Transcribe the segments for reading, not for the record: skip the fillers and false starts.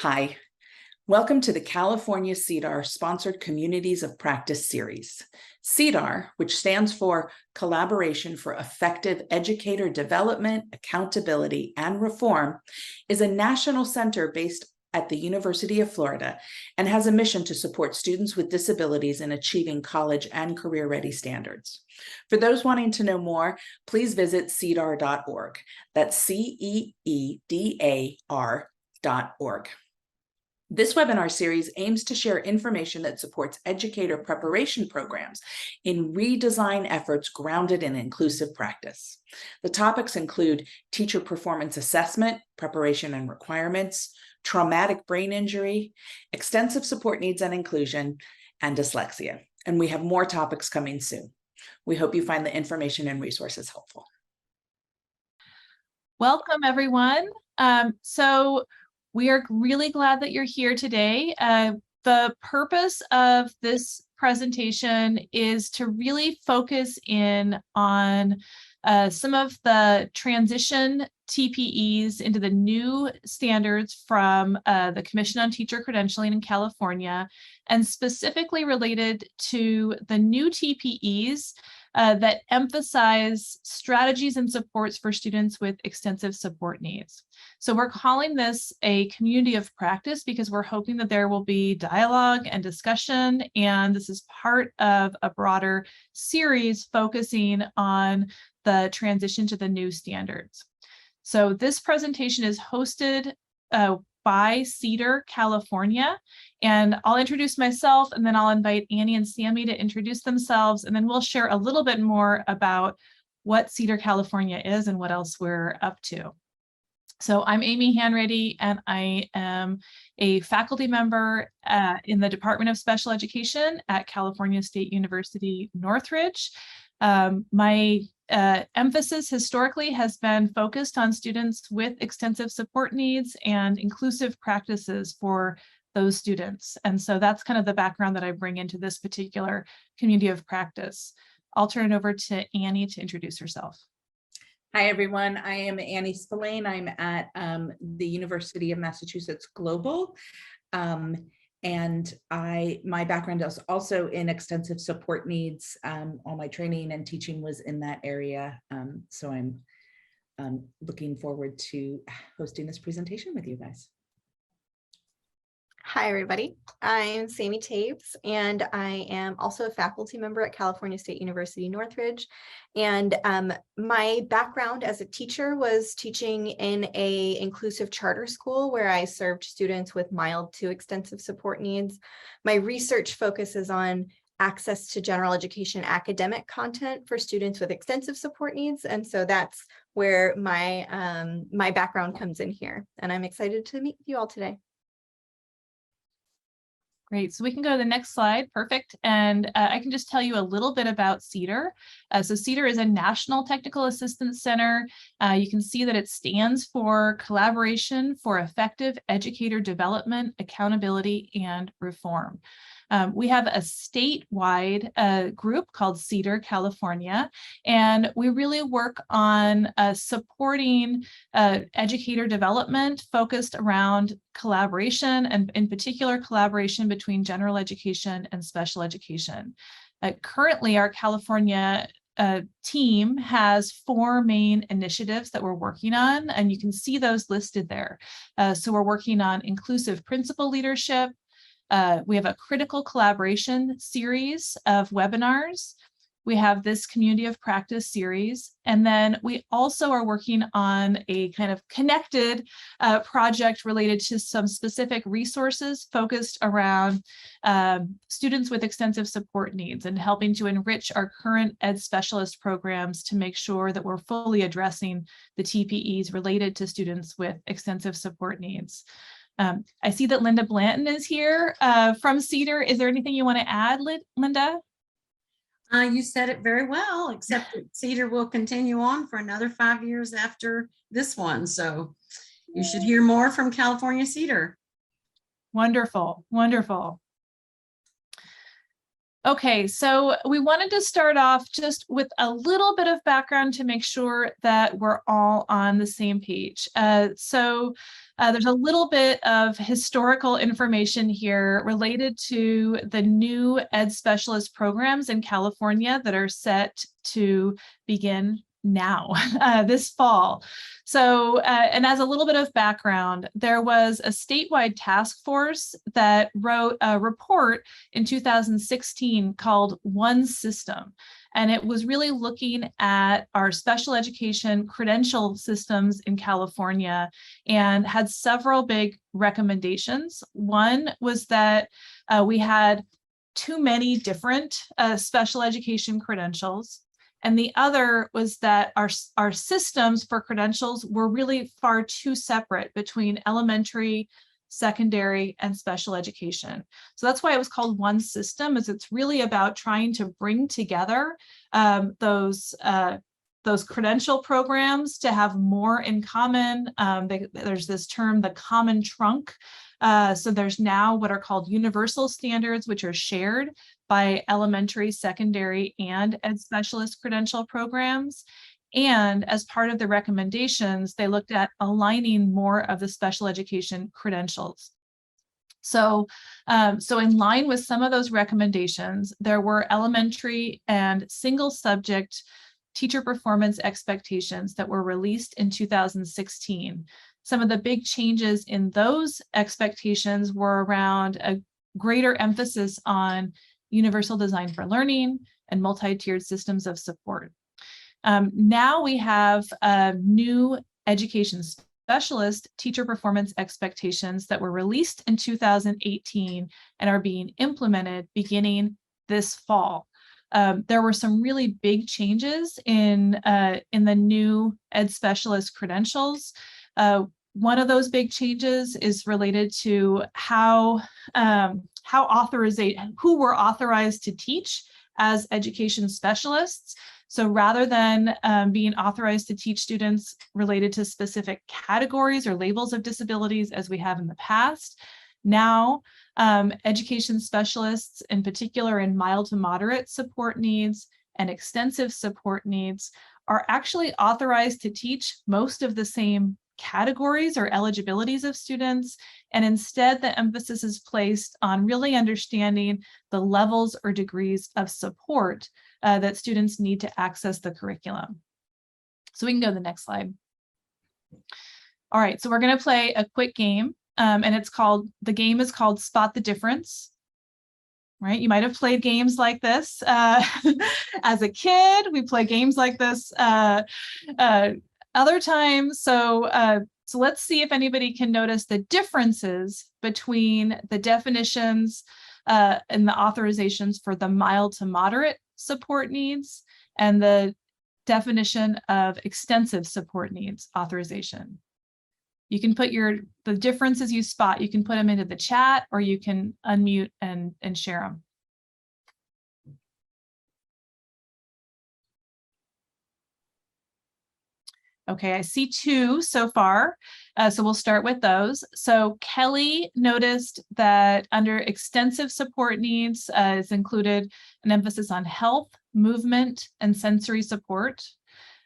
Hi, welcome to the California CEEDAR sponsored Communities of Practice series. CEEDAR, which stands for Collaboration for Effective Educator Development, Accountability, and Reform, is a national center based at the University of Florida and has a mission to support students with disabilities in achieving college and career-ready standards. For those wanting to know more, please visit CEEDAR.org. That's CEEDAR.org. This webinar series aims to share information that supports educator preparation programs in redesign efforts grounded in inclusive practice. The topics include teacher performance assessment, preparation and requirements, traumatic brain injury, extensive support needs and inclusion, and dyslexia. And we have more topics coming soon. We hope you find the information and resources helpful. Welcome, everyone. We are really glad that you're here today. The purpose of this presentation is to really focus in on some of the transition TPEs into the new standards from the Commission on Teacher Credentialing in California, and specifically related to the new TPEs that emphasize strategies and supports for students with extensive support needs. So we're calling this a community of practice because we're hoping that there will be dialogue and discussion, and this is part of a broader series focusing on the transition to the new standards. So this presentation is hosted by CEEDAR California, and I'll introduce myself, and then I'll invite Annie and Sammy to introduce themselves, and then we'll share a little bit more about what CEEDAR California is and what else we're up to. So I'm Amy Hanreddy, and I am a faculty member in the Department of Special Education at California State University, Northridge. My emphasis historically has been focused on students with extensive support needs and inclusive practices for those students. And so that's kind of the background that I bring into this particular community of practice. I'll turn it over to Annie to introduce herself. Hi, everyone. I am Annie Spillane. I'm at the University of Massachusetts Global. And my background is also in extensive support needs. All my training and teaching was in that area. So I'm looking forward to hosting this presentation with you guys. Hi, everybody. I'm Sammy Taves, and I am also a faculty member at California State University, Northridge. And my background as a teacher was teaching in an inclusive charter school where I served students with mild to extensive support needs. My research focuses on access to general education academic content for students with extensive support needs. And so that's where my background comes in here. And I'm excited to meet you all today. Great, so we can go to the next slide, perfect. And I can just tell you a little bit about CEEDAR. So CEEDAR is a National Technical Assistance Center. You can see that it stands for Collaboration for Effective Educator Development, Accountability, and Reform. We have a statewide group called CEEDAR California, and we really work on supporting educator development focused around collaboration, and in particular collaboration between general education and special education. Currently, our California team has 4 main initiatives that we're working on, and you can see those listed there. So we're working on inclusive principal leadership. We have a critical collaboration series of webinars. We have this community of practice series. And then we also are working on a kind of connected project related to some specific resources focused around students with extensive support needs and helping to enrich our current ed specialist programs to make sure that we're fully addressing the TPEs related to students with extensive support needs. I see that Linda Blanton is here from CEEDAR. Is there anything you want to add, Linda? You said it very well, except that CEEDAR will continue on for another 5 years after this one. So you should hear more from California CEEDAR. Wonderful, wonderful. Okay, so we wanted to start off just with a little bit of background to make sure that we're all on the same page. There's a little bit of historical information here related to the new ed specialist programs in California that are set to begin now, this fall. And as a little bit of background, there was a statewide task force that wrote a report in 2016 called One System. And it was really looking at our special education credential systems in California and had several big recommendations. One was that we had too many different special education credentials. And the other was that our systems for credentials were really far too separate between elementary, secondary, and special education. So that's why it was called One System, is it's really about trying to bring together those credential programs to have more in common. There's this term, the common trunk. So there's now what are called universal standards, which are shared by elementary, secondary, and ed specialist credential programs. And as part of the recommendations, they looked at aligning more of the special education credentials. So in line with some of those recommendations, there were elementary and single subject teacher performance expectations that were released in 2016. Some of the big changes in those expectations were around a greater emphasis on universal design for learning and multi-tiered systems of support. Now we have new education specialist teacher performance expectations that were released in 2018 and are being implemented beginning this fall. There were some really big changes in the new ed specialist credentials. One of those big changes is related to who were authorized to teach as education specialists. So rather than being authorized to teach students related to specific categories or labels of disabilities as we have in the past, now education specialists, in particular in mild to moderate support needs and extensive support needs, are actually authorized to teach most of the same categories or eligibilities of students, and instead the emphasis is placed on really understanding the levels or degrees of support that students need to access the curriculum. So we can go to the next slide. All right, so we're going to play a quick game, and the game is called Spot the Difference. Right, you might have played games like this as a kid. We play games like this other times. So let's see if anybody can notice the differences between the definitions and the authorizations for the mild to moderate support needs and the definition of extensive support needs authorization. You can put the differences you spot, you can put them into the chat, or you can unmute and share them. Okay, I see two so far, so we'll start with those. So Kelly noticed that under extensive support needs is included an emphasis on health, movement, and sensory support.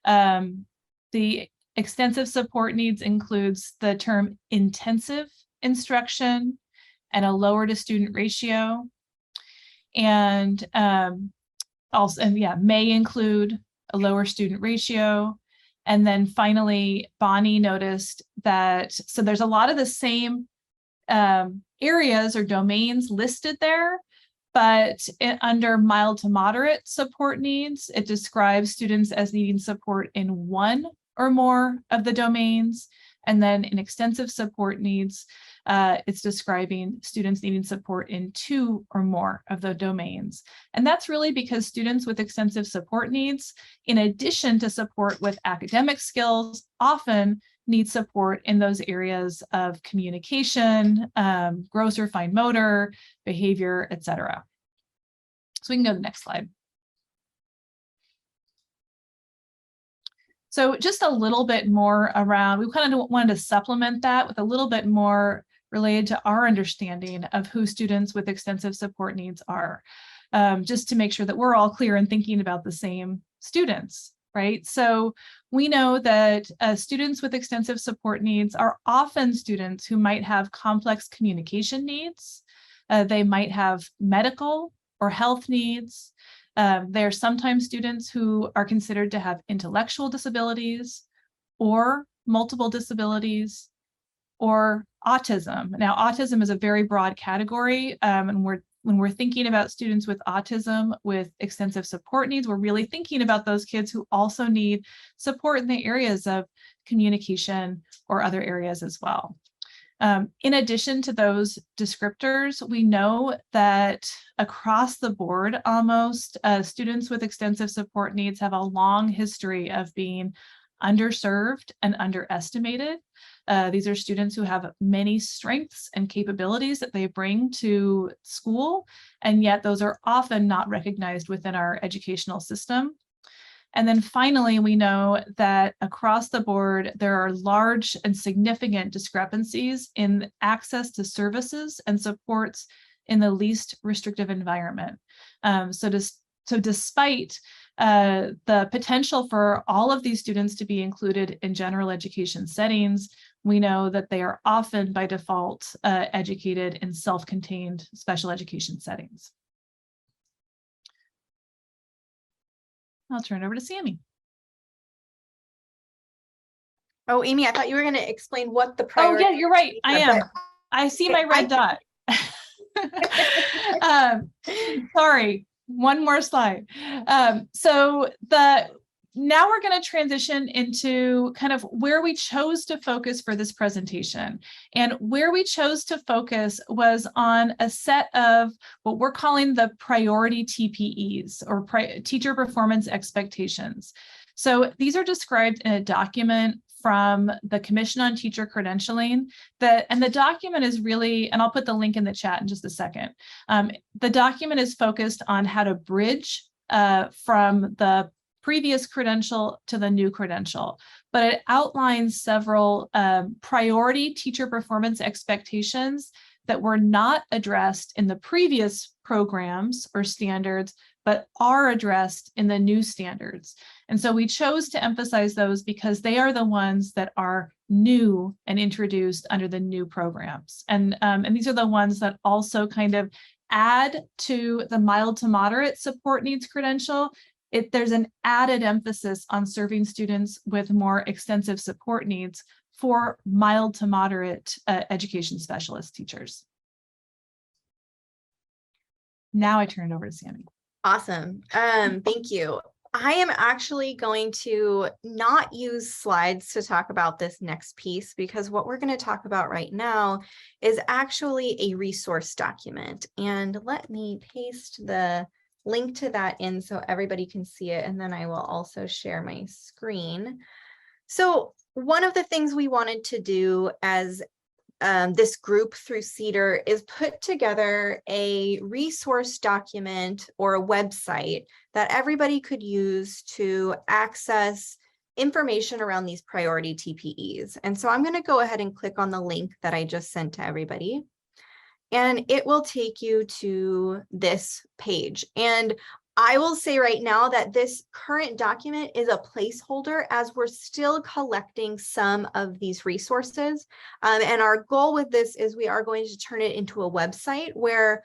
The extensive support needs includes the term intensive instruction and a lower to student ratio. And may include a lower student ratio. And then finally, Bonnie noticed that, so there's a lot of the same areas or domains listed there, but under mild to moderate support needs, it describes students as needing support in one or more of the domains. And then in extensive support needs, it's describing students needing support in two or more of the domains. And that's really because students with extensive support needs, in addition to support with academic skills, often need support in those areas of communication, gross or fine motor, behavior, etc. So we can go to the next slide. So just a little bit more around, we kind of wanted to supplement that with a little bit more related to our understanding of who students with extensive support needs are. just to make sure that we're all clear and thinking about the same students, right? So we know that students with extensive support needs are often students who might have complex communication needs. They might have medical or health needs. They're sometimes students who are considered to have intellectual disabilities or multiple disabilities or autism. Now, autism is a very broad category, and when we're thinking about students with autism with extensive support needs, we're really thinking about those kids who also need support in the areas of communication or other areas as well. In addition to those descriptors, we know that across the board, almost students with extensive support needs have a long history of being underserved and underestimated. These are students who have many strengths and capabilities that they bring to school, and yet those are often not recognized within our educational system. And then finally, we know that across the board, there are large and significant discrepancies in access to services and supports in the least restrictive environment. So despite the potential for all of these students to be included in general education settings, we know that they are often by default educated in self-contained special education settings. I'll turn it over to Sammy. Oh, Amy, I thought you were going to explain what the Oh priority. yeah, you're right. I am. but- I see my red dot. Sorry, one more slide. Now we're going to transition into kind of where we chose to focus for this presentation. And where we chose to focus was on a set of what we're calling the priority TPEs, or teacher performance expectations. So these are described in a document from the Commission on Teacher Credentialing, and the document is really, and I'll put the link in the chat in just a second. The document is focused on how to bridge from the previous credential to the new credential, but it outlines several priority teacher performance expectations that were not addressed in the previous programs or standards, but are addressed in the new standards. And so we chose to emphasize those because they are the ones that are new and introduced under the new programs. And these are the ones that also kind of add to the mild to moderate support needs credential. There's an added emphasis on serving students with more extensive support needs for mild to moderate education specialist teachers. Now I turn it over to Sammy. Awesome. Thank you. I am actually going to not use slides to talk about this next piece, because what we're going to talk about right now is actually a resource document. And let me paste the link to that in so everybody can see it, and then I will also share my screen. So one of the things we wanted to do as this group through CEEDAR is put together a resource document or a website that everybody could use to access information around these priority TPEs. And so I'm going to go ahead and click on the link that I just sent to everybody, and it will take you to this page. And I will say right now that this current document is a placeholder as we're still collecting some of these resources. And our goal with this is we are going to turn it into a website where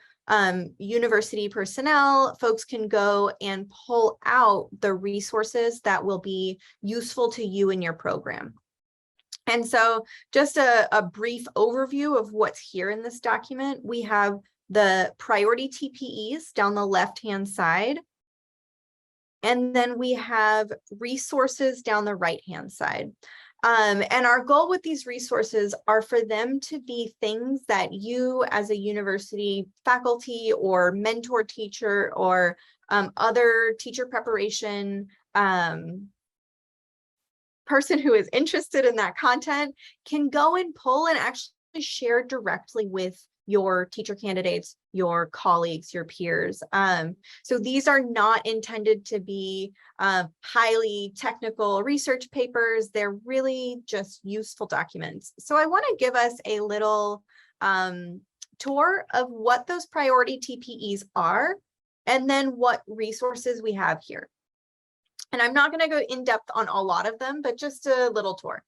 university personnel, folks can go and pull out the resources that will be useful to you in your program. And so just a brief overview of what's here in this document. We have the priority TPEs down the left-hand side. And then we have resources down the right-hand side. And our goal with these resources are for them to be things that you as a university faculty or mentor teacher or other teacher preparation person who is interested in that content can go and pull and actually share directly with your teacher candidates, your colleagues, your peers. So these are not intended to be highly technical research papers. They're really just useful documents. So I want to give us a little tour of what those priority TPEs are and then what resources we have here. And I'm not going to go in depth on a lot of them, but just a little tour.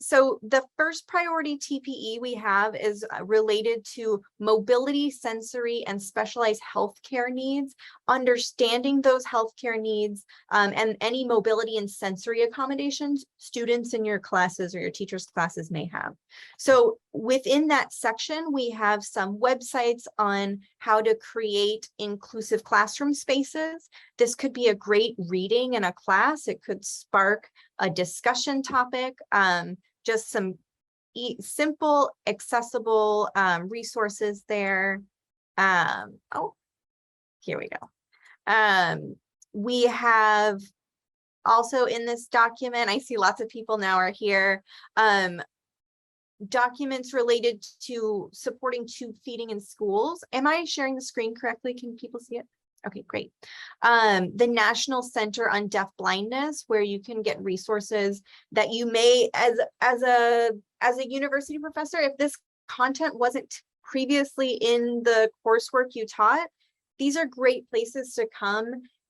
So the first priority TPE we have is related to mobility, sensory, and specialized healthcare needs, understanding those healthcare needs, and any mobility and sensory accommodations students in your classes or your teachers' classes may have. So within that section, we have some websites on how to create inclusive classroom spaces. This could be a great reading in a class. It could spark a discussion topic, just some simple, accessible resources there. Oh, here we go. We have also in this document, I see lots of people now are here, documents related to supporting tube feeding in schools. Am I sharing the screen correctly? Can people see it? Okay, great. The National Center on Deaf Blindness, where you can get resources that you may, as a university professor, if this content wasn't previously in the coursework you taught, these are great places to come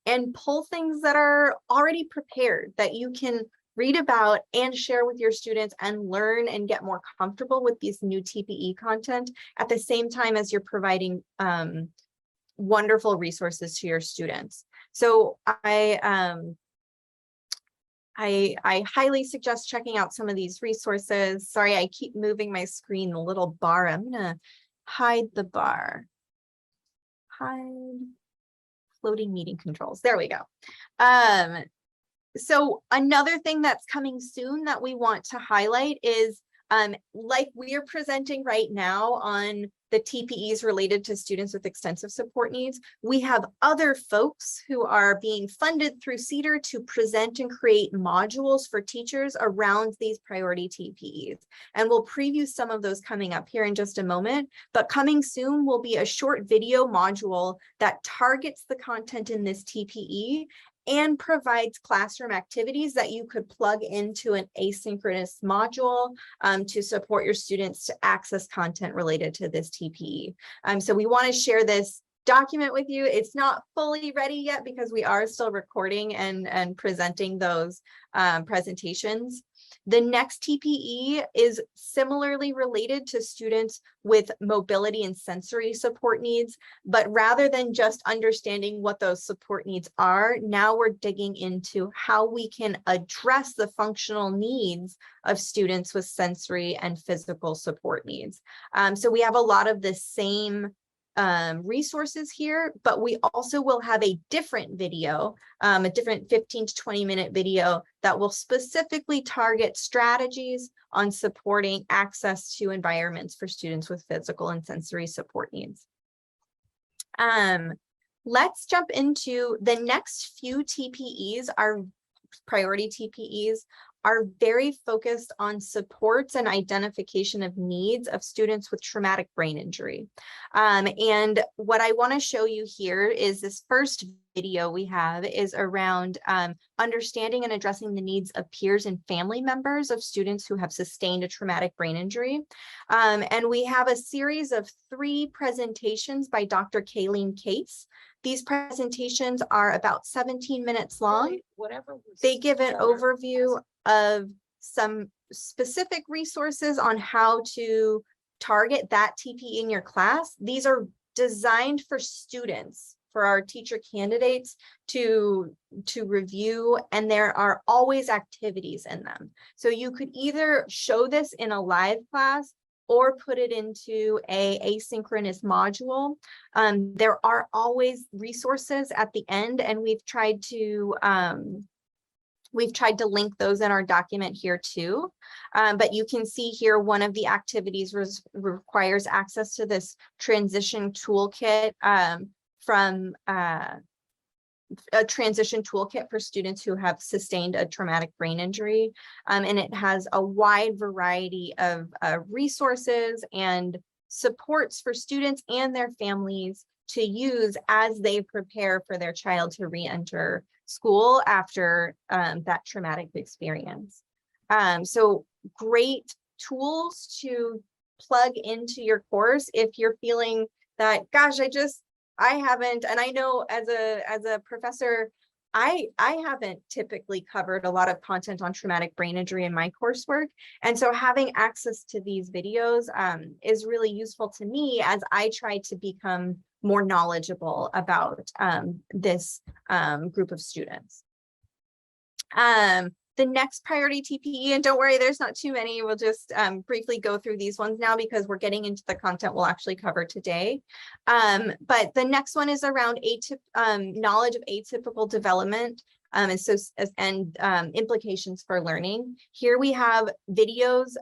and pull things that are already prepared that you can read about and share with your students and learn and get more comfortable with these new TPE content at the same time as you're providing wonderful resources to your students. So I highly suggest checking out some of these resources. Sorry, I keep moving my screen, the little bar. I'm gonna hide the bar. Hide floating meeting controls. There we go. So another thing that's coming soon that we want to highlight is like we are presenting right now on the TPEs related to students with extensive support needs, we have other folks who are being funded through CEEDAR to present and create modules for teachers around these priority TPEs. And we'll preview some of those coming up here in just a moment, but coming soon will be a short video module that targets the content in this TPE and provides classroom activities that you could plug into an asynchronous module to support your students to access content related to this TPE. So we want to share this document with you. It's not fully ready yet because we are still recording and presenting those presentations. The next TPE is similarly related to students with mobility and sensory support needs, but rather than just understanding what those support needs are, now we're digging into how we can address the functional needs of students with sensory and physical support needs. So we have a lot of the same resources here, but we also will have a different video, a different 15 to 20-minute video that will specifically target strategies on supporting access to environments for students with physical and sensory support needs. Let's jump into the next few TPEs. Our priority TPEs are very focused on supports and identification of needs of students with traumatic brain injury. And what I want to show you here is this first video we have is around understanding and addressing the needs of peers and family members of students who have sustained a traumatic brain injury. And we have a series of 3 presentations by Dr. Kayleen Case. These presentations are about 17 minutes long. They give an overview of some specific resources on how to target that TPE in your class. These are designed for students, for our teacher candidates to review, and there are always activities in them. So you could either show this in a live class or put it into a asynchronous module. There are always resources at the end, and we've tried to link those in our document here too. But you can see here one of the activities requires access to this transition toolkit from a transition toolkit for students who have sustained a traumatic brain injury. And it has a wide variety of resources and supports for students and their families to use as they prepare for their child to re-enter school after that traumatic experience. So great tools to plug into your course if you're feeling that, gosh, haven't, and I know as a professor, I haven't typically covered a lot of content on traumatic brain injury in my coursework. And so having access to these videos is really useful to me as I try to become more knowledgeable about this group of students. The next priority TPE, and don't worry, there's not too many. We'll just briefly go through these ones now because we're getting into the content we'll actually cover today. But the next one is around knowledge of atypical development and implications for learning. Here we have videos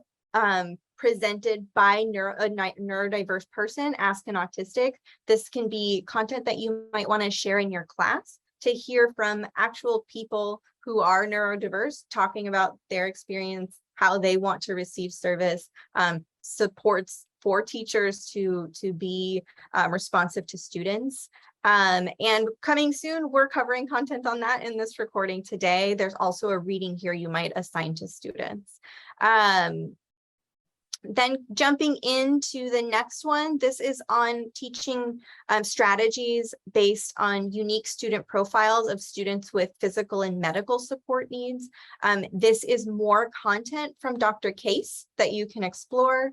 presented by a neurodiverse person, Ask an Autistic. This can be content that you might want to share in your class to hear from actual people who are neurodiverse talking about their experience, how they want to receive service, supports for teachers to be responsive to students. And coming soon, we're covering content on that in this recording today. There's also a reading here you might assign to students. Then jumping into the next one, this is on teaching strategies based on unique student profiles of students with physical and medical support needs. This is more content from Dr. Case that you can explore.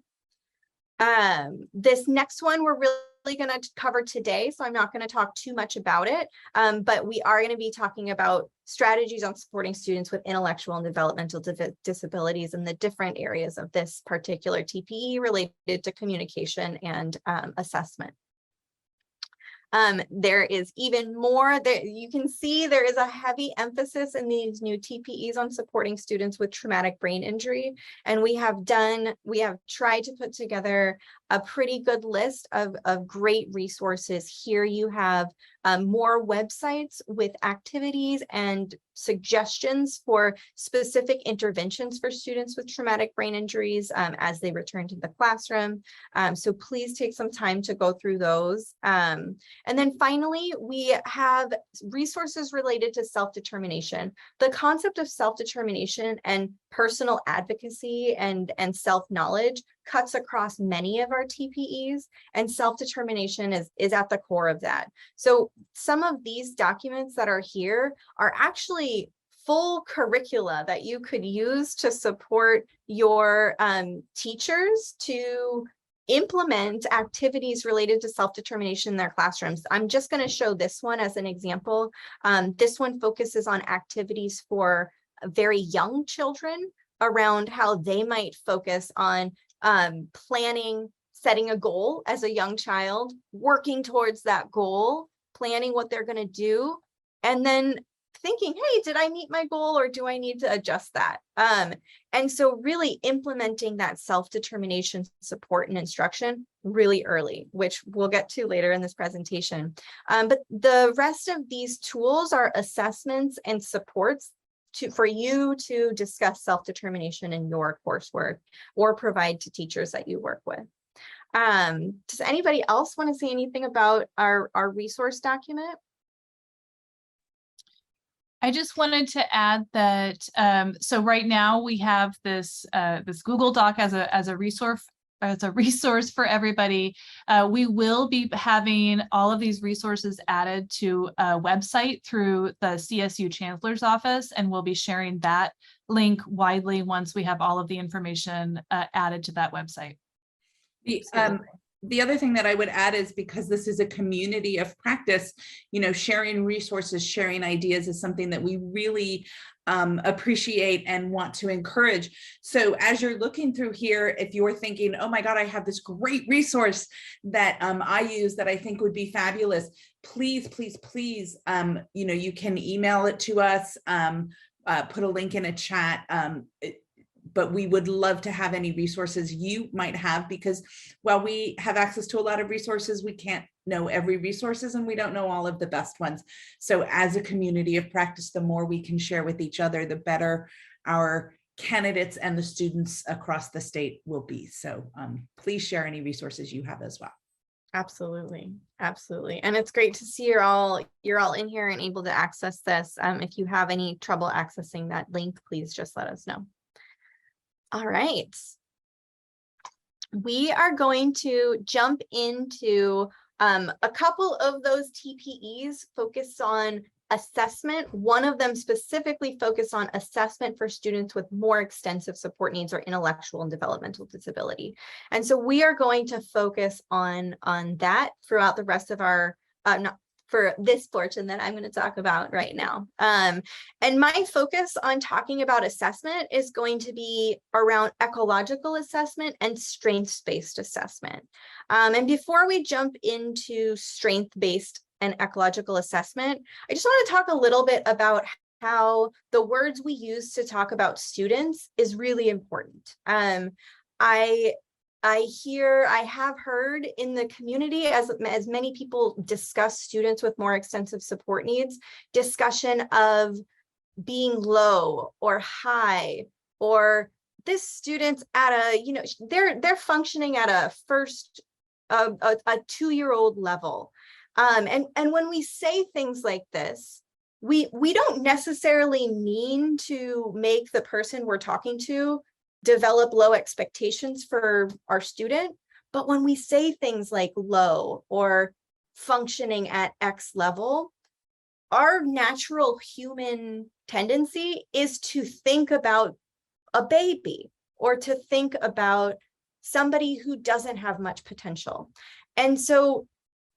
This next one we're really going to cover today, so I'm not going to talk too much about it, but we are going to be talking about strategies on supporting students with intellectual and developmental disabilities in the different areas of this particular TPE related to communication and assessment. There is even more that you can see. There is a heavy emphasis in these new TPEs on supporting students with traumatic brain injury. And we have tried to put together a pretty good list of great resources. Here you have more websites with activities and suggestions for specific interventions for students with traumatic brain injuries as they return to the classroom. So please take some time to go through those. And then finally, we have resources related to self-determination. The concept of self-determination and personal advocacy and self-knowledge cuts across many of our TPEs, and self-determination is at the core of that. So some of these documents that are here are actually full curricula that you could use to support your teachers to implement activities related to self-determination in their classrooms. I'm just going to show this one as an example. This one focuses on activities for very young children around how they might focus on planning, setting a goal as a young child, working towards that goal, planning what they're going to do, and then thinking, hey, did I meet my goal or do I need to adjust that? And so really implementing that self-determination support and instruction really early, which we'll get to later in this presentation. But the rest of these tools are assessments and supports for you to discuss self-determination in your coursework or provide to teachers that you work with. Does anybody else want to say anything about our resource document? I just wanted to add that so right now we have this this Google Doc as a resource for everybody. We will be having all of these resources added to a website through the CSU Chancellor's Office, and we'll be sharing that link widely once we have all of the information added to that website. The other thing that I would add is, because this is a community of practice, sharing resources, sharing ideas is something that we really appreciate and want to encourage. So as you're looking through here, if you're thinking, oh my God, I have this great resource that I use that I think would be fabulous, please, please, please, you can email it to us, put a link in a chat. But we would love to have any resources you might have, because while we have access to a lot of resources, we can't know every resources and we don't know all of the best ones. So as a community of practice, the more we can share with each other, the better our candidates and the students across the state will be. So please share any resources you have as well. Absolutely. Absolutely. And it's great to see you're all in here and able to access this. If you have any trouble accessing that link, please just let us know. All right. We are going to jump into A couple of those TPEs focus on assessment. One of them specifically focused on assessment for students with more extensive support needs or intellectual and developmental disability. And so we are going to focus on that throughout the rest of our, not for this portion that I'm going to talk about right now. And my focus on talking about assessment is going to be around ecological assessment and strengths-based assessment. And before we jump into strength-based and ecological assessment, I just want to talk a little bit about how the words we use to talk about students is really important. I have heard in the community, as many people discuss students with more extensive support needs, discussion of being low or high, or this student's at a, you know, they're functioning at a a 2-year-old level. And when we say things like this, we don't necessarily mean to make the person we're talking to develop low expectations for our student. But when we say things like low or functioning at X level, our natural human tendency is to think about a baby or to think about somebody who doesn't have much potential. And so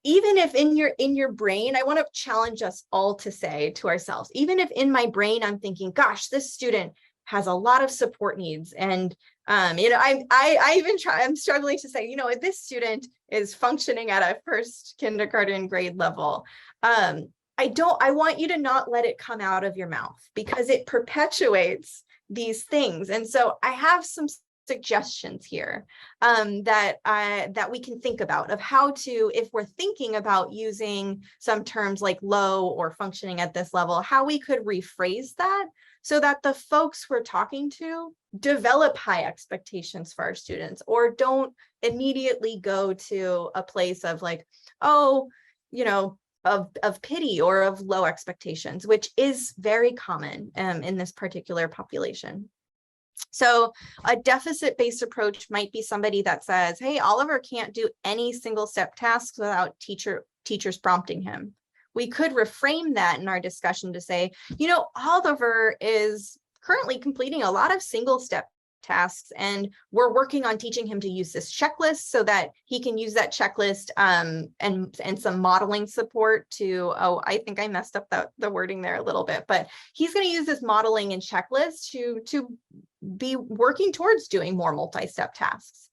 even if in your brain, I want to challenge us all to say to ourselves, even if in my brain I'm thinking, gosh, this student has a lot of support needs, and you know, I'm struggling to say, you know, this student is functioning at a first kindergarten grade level. I want you to not let it come out of your mouth, because it perpetuates these things. And so I have some suggestions here that we can think about of how to, if we're thinking about using some terms like low or functioning at this level, how we could rephrase that so that the folks we're talking to develop high expectations for our students, or don't immediately go to a place of like, oh, you know, of pity or of low expectations, which is very common in this particular population. So a deficit-based approach might be somebody that says, hey, Oliver can't do any single step tasks without teachers prompting him. We could reframe that in our discussion to say, you know, Oliver is currently completing a lot of single step tasks, and we're working on teaching him to use this checklist so that he can use that checklist and some modeling support to, oh, I think I messed up the wording there a little bit, but he's going to use this modeling and checklist to be working towards doing more multi-step tasks.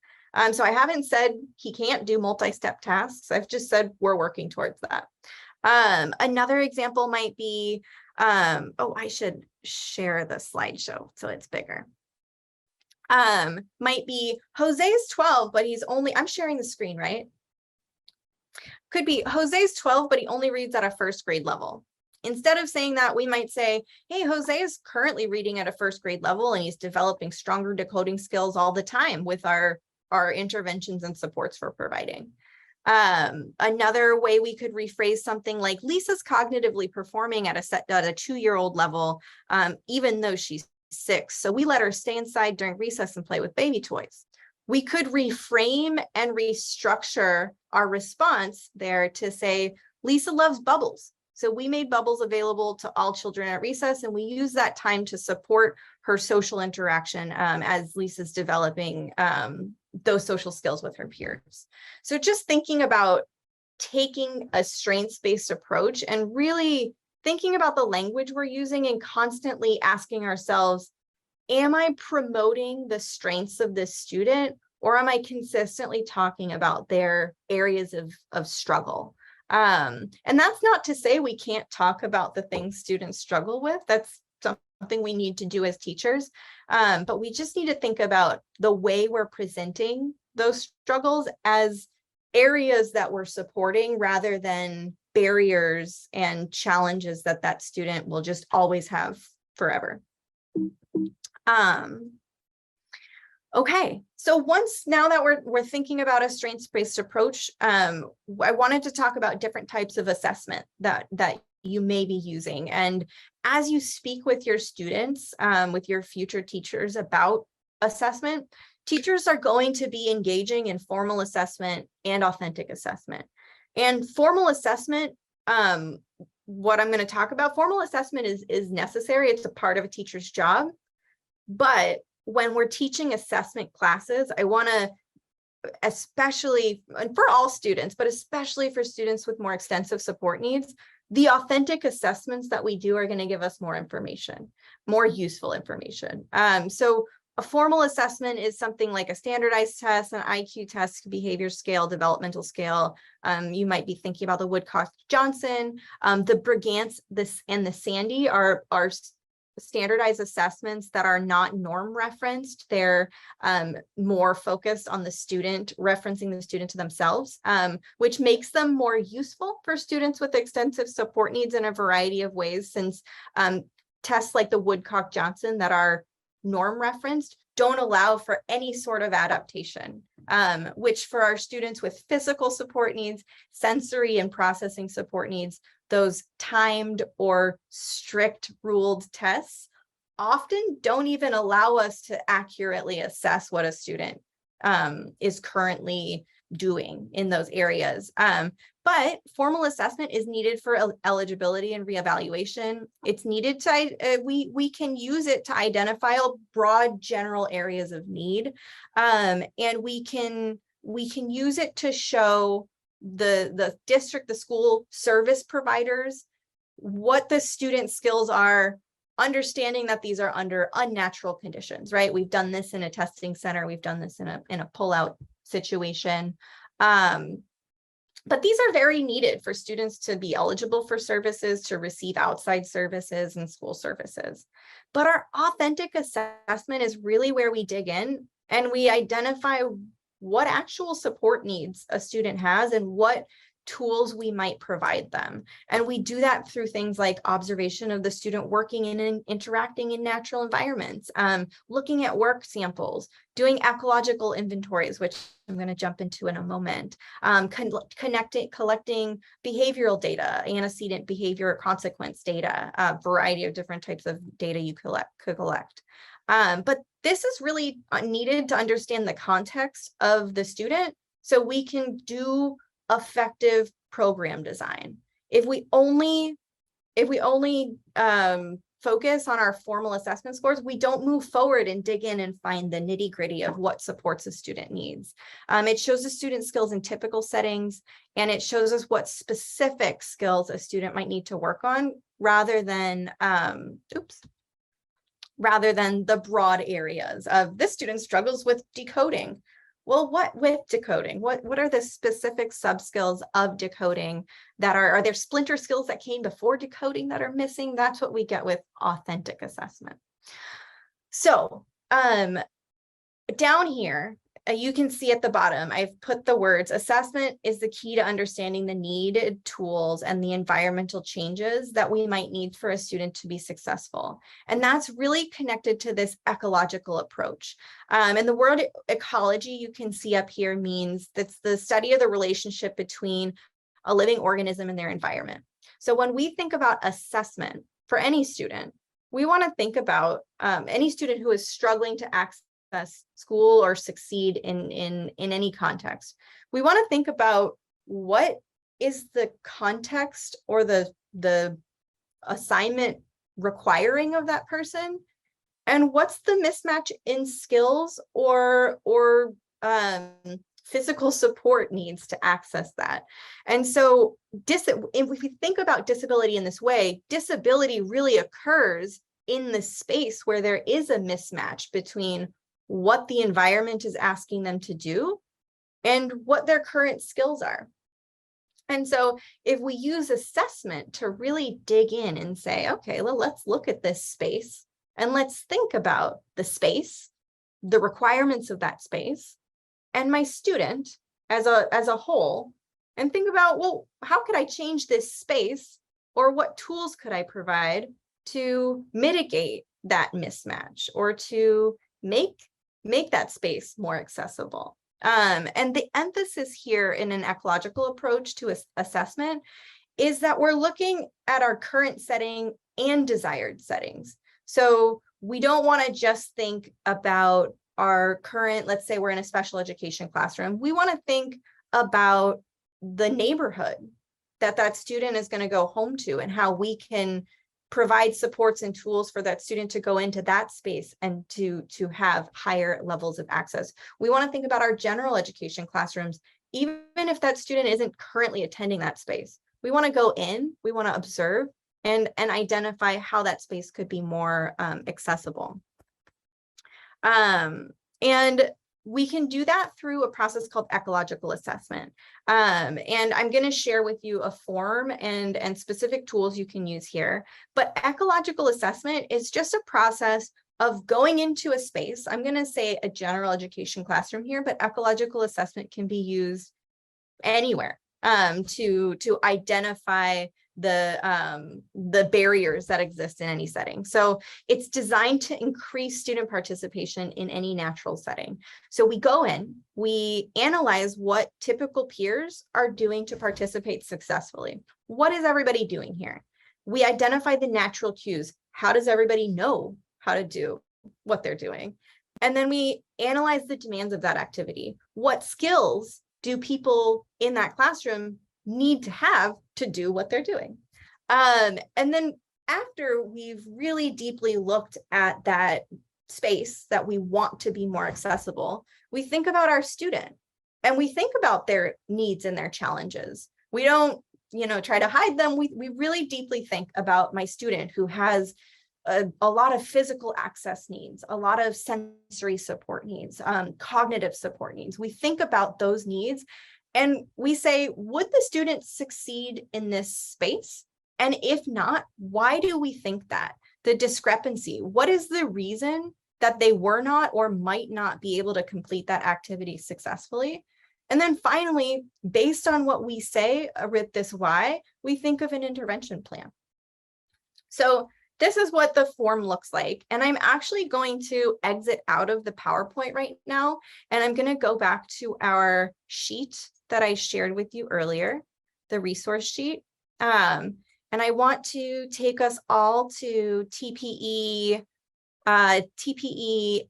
So I haven't said he can't do multi-step tasks. I've just said we're working towards that. Another example might be, oh, I should share the slideshow so it's bigger. Might be Jose's 12, but he's only, I'm sharing the screen, right? Could be Jose's 12, but he only reads at a first grade level. Instead of saying that, we might say, hey, Jose is currently reading at a first grade level, and he's developing stronger decoding skills all the time with our interventions and supports we're providing. Another way we could rephrase something like, Lisa's cognitively performing at a 2-year-old level, even though she's 6. So we let her stay inside during recess and play with baby toys. We could reframe and restructure our response there to say, Lisa loves bubbles. So we made bubbles available to all children at recess, and we use that time to support her social interaction as Lisa's developing those social skills with her peers. So just thinking about taking a strengths-based approach and really thinking about the language we're using and constantly asking ourselves, am I promoting the strengths of this student, or am I consistently talking about their areas of struggle? And that's not to say we can't talk about the things students struggle with. That's something we need to do as teachers. But we just need to think about the way we're presenting those struggles as areas that we're supporting rather than barriers and challenges that student will just always have forever. Okay, so now that we're thinking about a strengths-based approach, I wanted to talk about different types of assessment that you may be using. And as you speak with your students, with your future teachers about assessment, teachers are going to be engaging in formal assessment and authentic assessment. And formal assessment, what I'm going to talk about, formal assessment is necessary. It's a part of a teacher's job. But when we're teaching assessment classes, I want to, especially and for all students, but especially for students with more extensive support needs, the authentic assessments that we do are going to give us more information, more useful information. So a formal assessment is something like a standardized test, an IQ test, behavior scale, developmental scale. You might be thinking about the Woodcock-Johnson. The Brigance, and the Sandy are standardized assessments that are not norm referenced. They're more focused on the student, referencing the student to themselves, which makes them more useful for students with extensive support needs in a variety of ways, since tests like the Woodcock-Johnson that are norm referenced don't allow for any sort of adaptation, which for our students with physical support needs, sensory and processing support needs, those timed or strict ruled tests often don't even allow us to accurately assess what a student is currently doing in those areas. But formal assessment is needed for eligibility and reevaluation. It's needed to, we can use it to identify broad general areas of need. And we can use it to show the district, the school service providers, what the student skills are, understanding that these are under unnatural conditions, right? We've done this in a testing center. We've done this in a pull-out situation. But these are very needed for students to be eligible for services, to receive outside services and school services. But our authentic assessment is really where we dig in and we identify what actual support needs a student has and what tools we might provide them. And we do that through things like observation of the student working in and interacting in natural environments, looking at work samples, doing ecological inventories, which I'm going to jump into in a moment, collecting behavioral data, antecedent behavior consequence data, a variety of different types of data you could collect. But this is really needed to understand the context of the student so we can do effective program design. If we only focus on our formal assessment scores, we don't move forward and dig in and find the nitty-gritty of what supports a student needs. It shows the student skills in typical settings, and it shows us what specific skills a student might need to work on rather than the broad areas of this student struggles with decoding. Well, what with decoding? What are the specific sub-skills of decoding that are there splinter skills that came before decoding that are missing? That's what we get with authentic assessment. So down here, you can see at the bottom, I've put the words, assessment is the key to understanding the needed tools and the environmental changes that we might need for a student to be successful. And that's really connected to this ecological approach. And the word ecology, you can see up here, means that's the study of the relationship between a living organism and their environment. So when we think about assessment for any student, we want to think about any student who is struggling to access school or succeed in any context. We want to think about what is the context or the assignment requiring of that person, and what's the mismatch in skills or physical support needs to access that. And so if we think about disability in this way, disability really occurs in the space where there is a mismatch between what the environment is asking them to do and what their current skills are. And so if we use assessment to really dig in and say, okay, well, let's look at this space and let's think about the space, the requirements of that space, and my student as a whole, and think about, well, how could I change this space, or what tools could I provide to mitigate that mismatch or to make that space more accessible. And the emphasis here in an ecological approach to assessment is that we're looking at our current setting and desired settings. So we don't want to just think about our current, let's say we're in a special education classroom. We want to think about the neighborhood that that student is going to go home to, and how we can provide supports and tools for that student to go into that space and to have higher levels of access. We want to think about our general education classrooms, even if that student isn't currently attending that space. We want to go in, we want to observe and identify how that space could be more accessible. And we can do that through a process called ecological assessment. And I'm going to share with you a form and specific tools you can use here. But ecological assessment is just a process of going into a space. I'm going to say a general education classroom here, but ecological assessment can be used anywhere to identify the barriers that exist in any setting. So it's designed to increase student participation in any natural setting. So we go in, we analyze what typical peers are doing to participate successfully. What is everybody doing here? We identify the natural cues. How does everybody know how to do what they're doing? And then we analyze the demands of that activity. What skills do people in that classroom need to have to do what they're doing? And then after we've really deeply looked at that space that we want to be more accessible, we think about our student and we think about their needs and their challenges. We don't, try to hide them. We really deeply think about my student who has a lot of physical access needs, a lot of sensory support needs, cognitive support needs. We think about those needs and we say, would the student succeed in this space? And if not, why do we think that? The discrepancy, what is the reason that they were not or might not be able to complete that activity successfully? And then finally, based on what we say with this why, we think of an intervention plan. So this is what the form looks like. And I'm actually going to exit out of the PowerPoint right now. And I'm going to go back to our sheet that I shared with you earlier, the resource sheet. And I want to take us all to TPE MMSN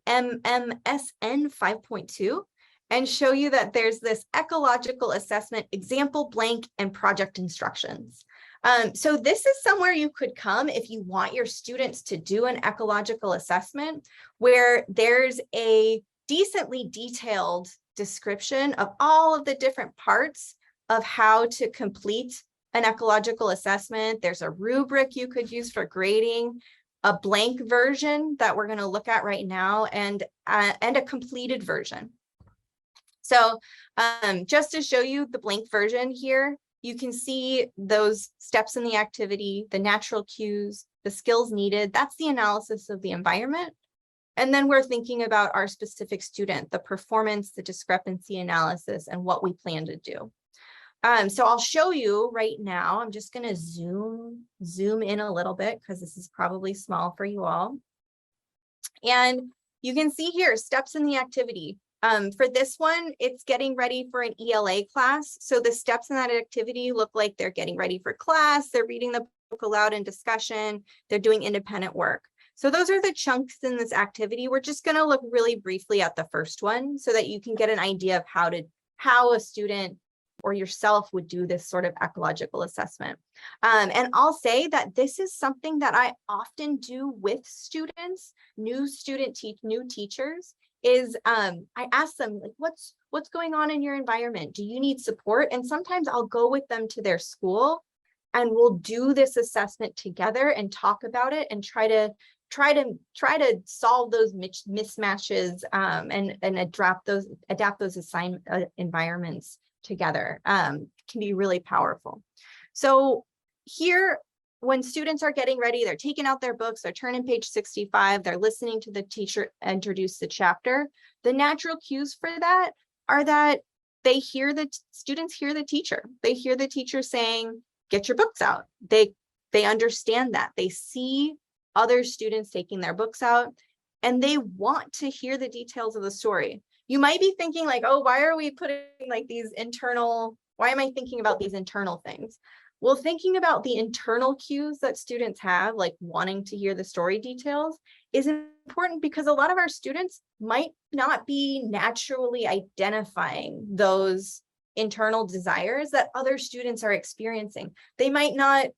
5.2 and show you that there's this ecological assessment example blank and project instructions. So this is somewhere you could come if you want your students to do an ecological assessment where there's a decently detailed description of all of the different parts of how to complete an ecological assessment. There's a rubric you could use for grading, a blank version that we're going to look at right now, and a completed version. So just to show you the blank version here, you can see those steps in the activity, the natural cues, the skills needed. That's the analysis of the environment. And then we're thinking about our specific student, the performance, the discrepancy analysis, and what we plan to do. So I'll show you right now. I'm just going to zoom in a little bit because this is probably small for you all. And you can see here steps in the activity. For this one, it's getting ready for an ELA class. So the steps in that activity look like they're getting ready for class. They're reading the book aloud in discussion. They're doing independent work. So those are the chunks in this activity. We're just going to look really briefly at the first one so that you can get an idea of how a student or yourself would do this sort of ecological assessment. And I'll say that this is something that I often do with students, new teachers, is I ask them, like, what's going on in your environment? Do you need support? And sometimes I'll go with them to their school and we'll do this assessment together and talk about it and try to solve those mismatches and adapt those environments together. Can be really powerful. So here, when students are getting ready, they're taking out their books, they're turning page 65, they're listening to the teacher introduce the chapter. The natural cues for that are that they hear the students hear the teacher. They hear the teacher saying, get your books out. They understand that. They see other students taking their books out and they want to hear the details of the story. You might be thinking like, oh, why are we putting like why am I thinking about these internal things? Well, thinking about the internal cues that students have, like wanting to hear the story details, is important because a lot of our students might not be naturally identifying those internal desires that other students are experiencing. They might not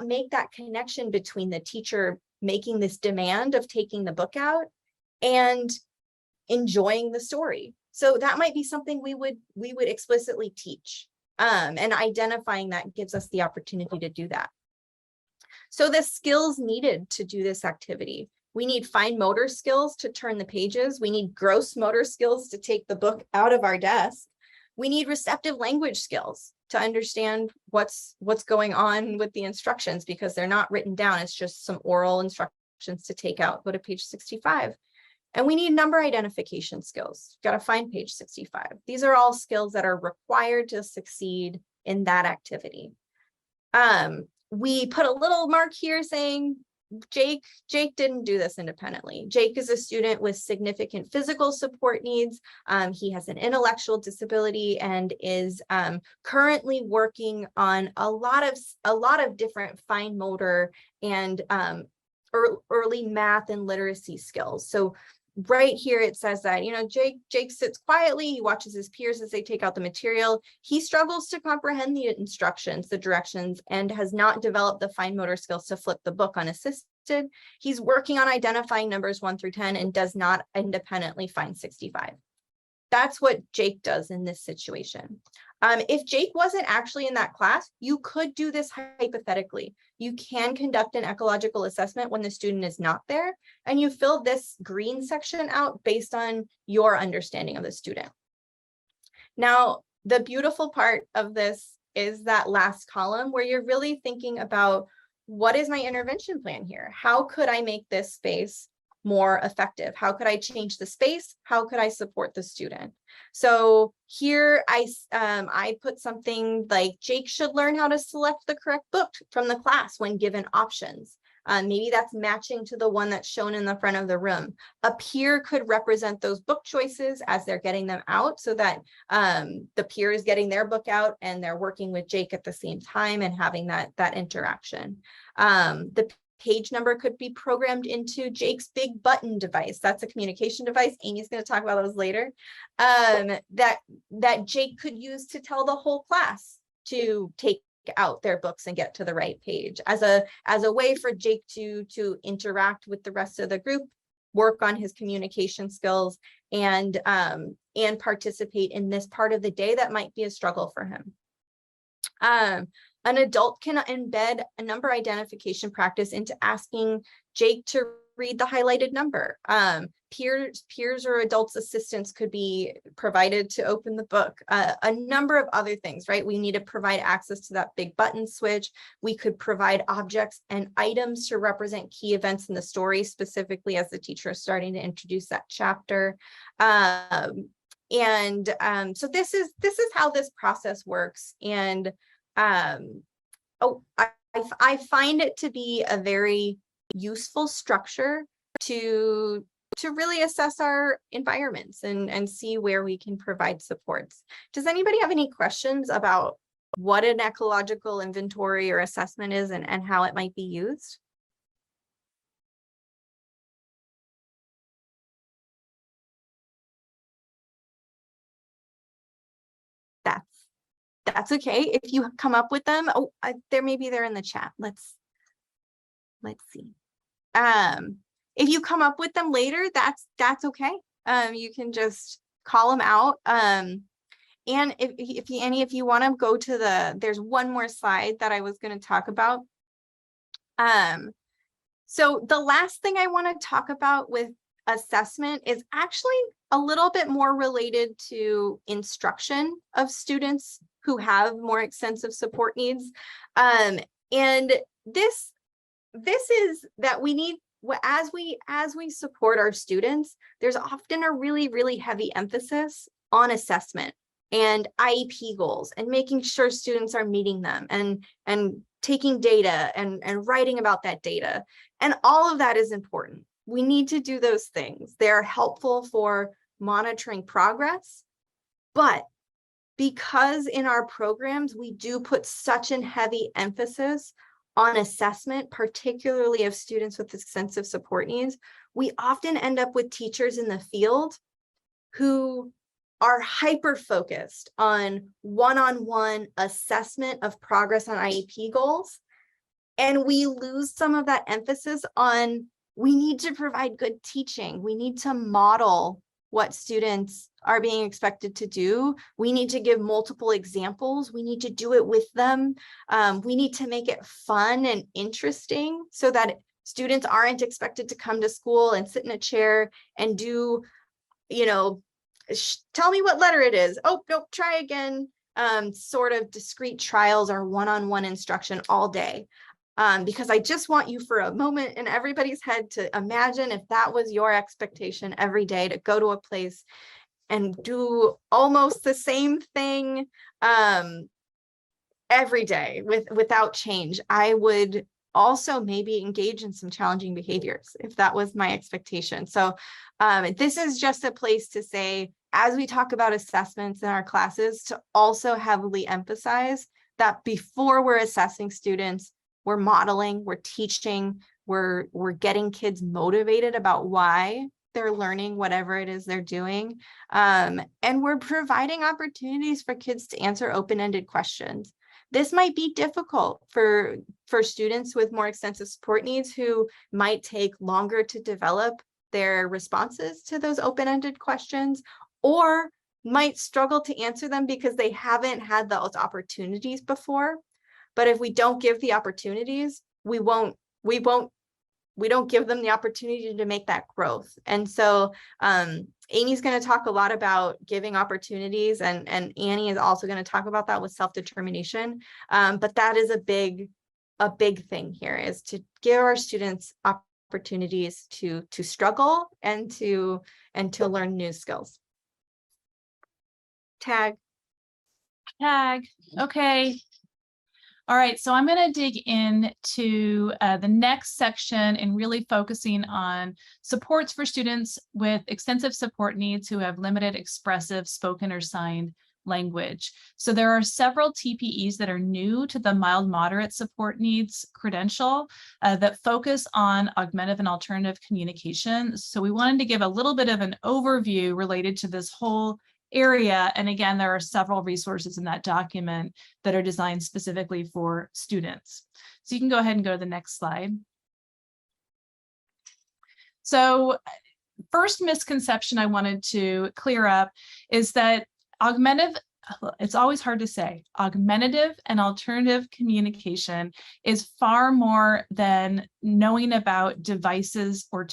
make that connection between the teacher making this demand of taking the book out and enjoying the story. So that might be something we would explicitly teach, and identifying that gives us the opportunity to do that. So the skills needed to do this activity: we need fine motor skills to turn the pages. We need gross motor skills to take the book out of our desk. We need receptive language skills to understand what's going on with the instructions, because they're not written down. It's just some oral instructions to take out. Go to page 65. And we need number identification skills. Got to find page 65. These are all skills that are required to succeed in that activity. We put a little mark here saying Jake didn't do this independently. Jake is a student with significant physical support needs. He has an intellectual disability and is currently working on a lot of different fine motor and early math and literacy skills. So right here it says that, you know, Jake sits quietly, he watches his peers as they take out the material. He struggles to comprehend the instructions, the directions, and has not developed the fine motor skills to flip the book unassisted. He's working on identifying numbers 1 through 10 and does not independently find 65. That's what Jake does in this situation. If Jake wasn't actually in that class, you could do this hypothetically. You can conduct an ecological assessment when the student is not there, and you fill this green section out based on your understanding of the student. Now, the beautiful part of this is that last column where you're really thinking about, what is my intervention plan here? How could I make this space more effective? How could I change the space? How could I support the student? So here I put something like, Jake should learn how to select the correct book from the class when given options. Maybe that's matching to the one that's shown in the front of the room. A peer could represent those book choices as they're getting them out, so that the peer is getting their book out and they're working with Jake at the same time and having that interaction. The page number could be programmed into Jake's big button device. That's a communication device. Amy's going to talk about those later. That Jake could use to tell the whole class to take out their books and get to the right page, as a way for Jake to interact with the rest of the group, work on his communication skills, and participate in this part of the day that might be a struggle for him. An adult can embed a number identification practice into asking Jake to read the highlighted number. Peers or adults' assistants could be provided to open the book. A number of other things, right? We need to provide access to that big button switch. We could provide objects and items to represent key events in the story, specifically as the teacher is starting to introduce that chapter. So this is how this process works. And I find it to be a very useful structure to really assess our environments and see where we can provide supports. Does anybody have any questions about what an ecological inventory or assessment is and how it might be used? That's okay. If you come up with them, they're in the chat. Let's see. If you come up with them later, that's okay. You can just call them out. And if you want to go to there's one more slide that I was going to talk about. So the last thing I want to talk about with assessment is actually a little bit more related to instruction of students who have more extensive support needs. And this is that we need, as we support our students, there's often a really, really heavy emphasis on assessment and IEP goals and making sure students are meeting them and taking data and writing about that data. And all of that is important. We need to do those things. They're helpful for monitoring progress, but because in our programs, we do put such a heavy emphasis on assessment, particularly of students with extensive support needs, we often end up with teachers in the field who are hyper-focused on one-on-one assessment of progress on IEP goals. And we lose some of that emphasis on, we need to provide good teaching. We need to model what students are being expected to do. We need to give multiple examples. We need to do it with them. We need to make it fun and interesting so that students aren't expected to come to school and sit in a chair and do, tell me what letter it is. Oh, no, try again. Sort of discrete trials or one-on-one instruction all day. Because I just want you for a moment in everybody's head to imagine if that was your expectation every day, to go to a place and do almost the same thing every day without change. I would also maybe engage in some challenging behaviors if that was my expectation. So this is just a place to say, as we talk about assessments in our classes, to also heavily emphasize that before we're assessing students, we're modeling, we're teaching, we're getting kids motivated about why they're learning whatever it is they're doing. And we're providing opportunities for kids to answer open-ended questions. This might be difficult for students with more extensive support needs who might take longer to develop their responses to those open-ended questions, or might struggle to answer them because they haven't had those opportunities before. But if we don't give the opportunities, we don't give them the opportunity to make that growth. And so Amy's going to talk a lot about giving opportunities, and Annie is also going to talk about that with self-determination. But that is a big thing here, is to give our students opportunities to struggle and to learn new skills. Tag. Okay. All right, so I'm going to dig into the next section and really focusing on supports for students with extensive support needs who have limited expressive spoken or signed language. So there are several TPEs that are new to the mild moderate support needs credential that focus on augmentative and alternative communication. So we wanted to give a little bit of an overview related to this whole area. And again, there are several resources in that document that are designed specifically for students. So you can go ahead and go to the next slide. So first misconception I wanted to clear up is that augmentative, it's always hard to say, augmentative and alternative communication is far more than knowing about devices or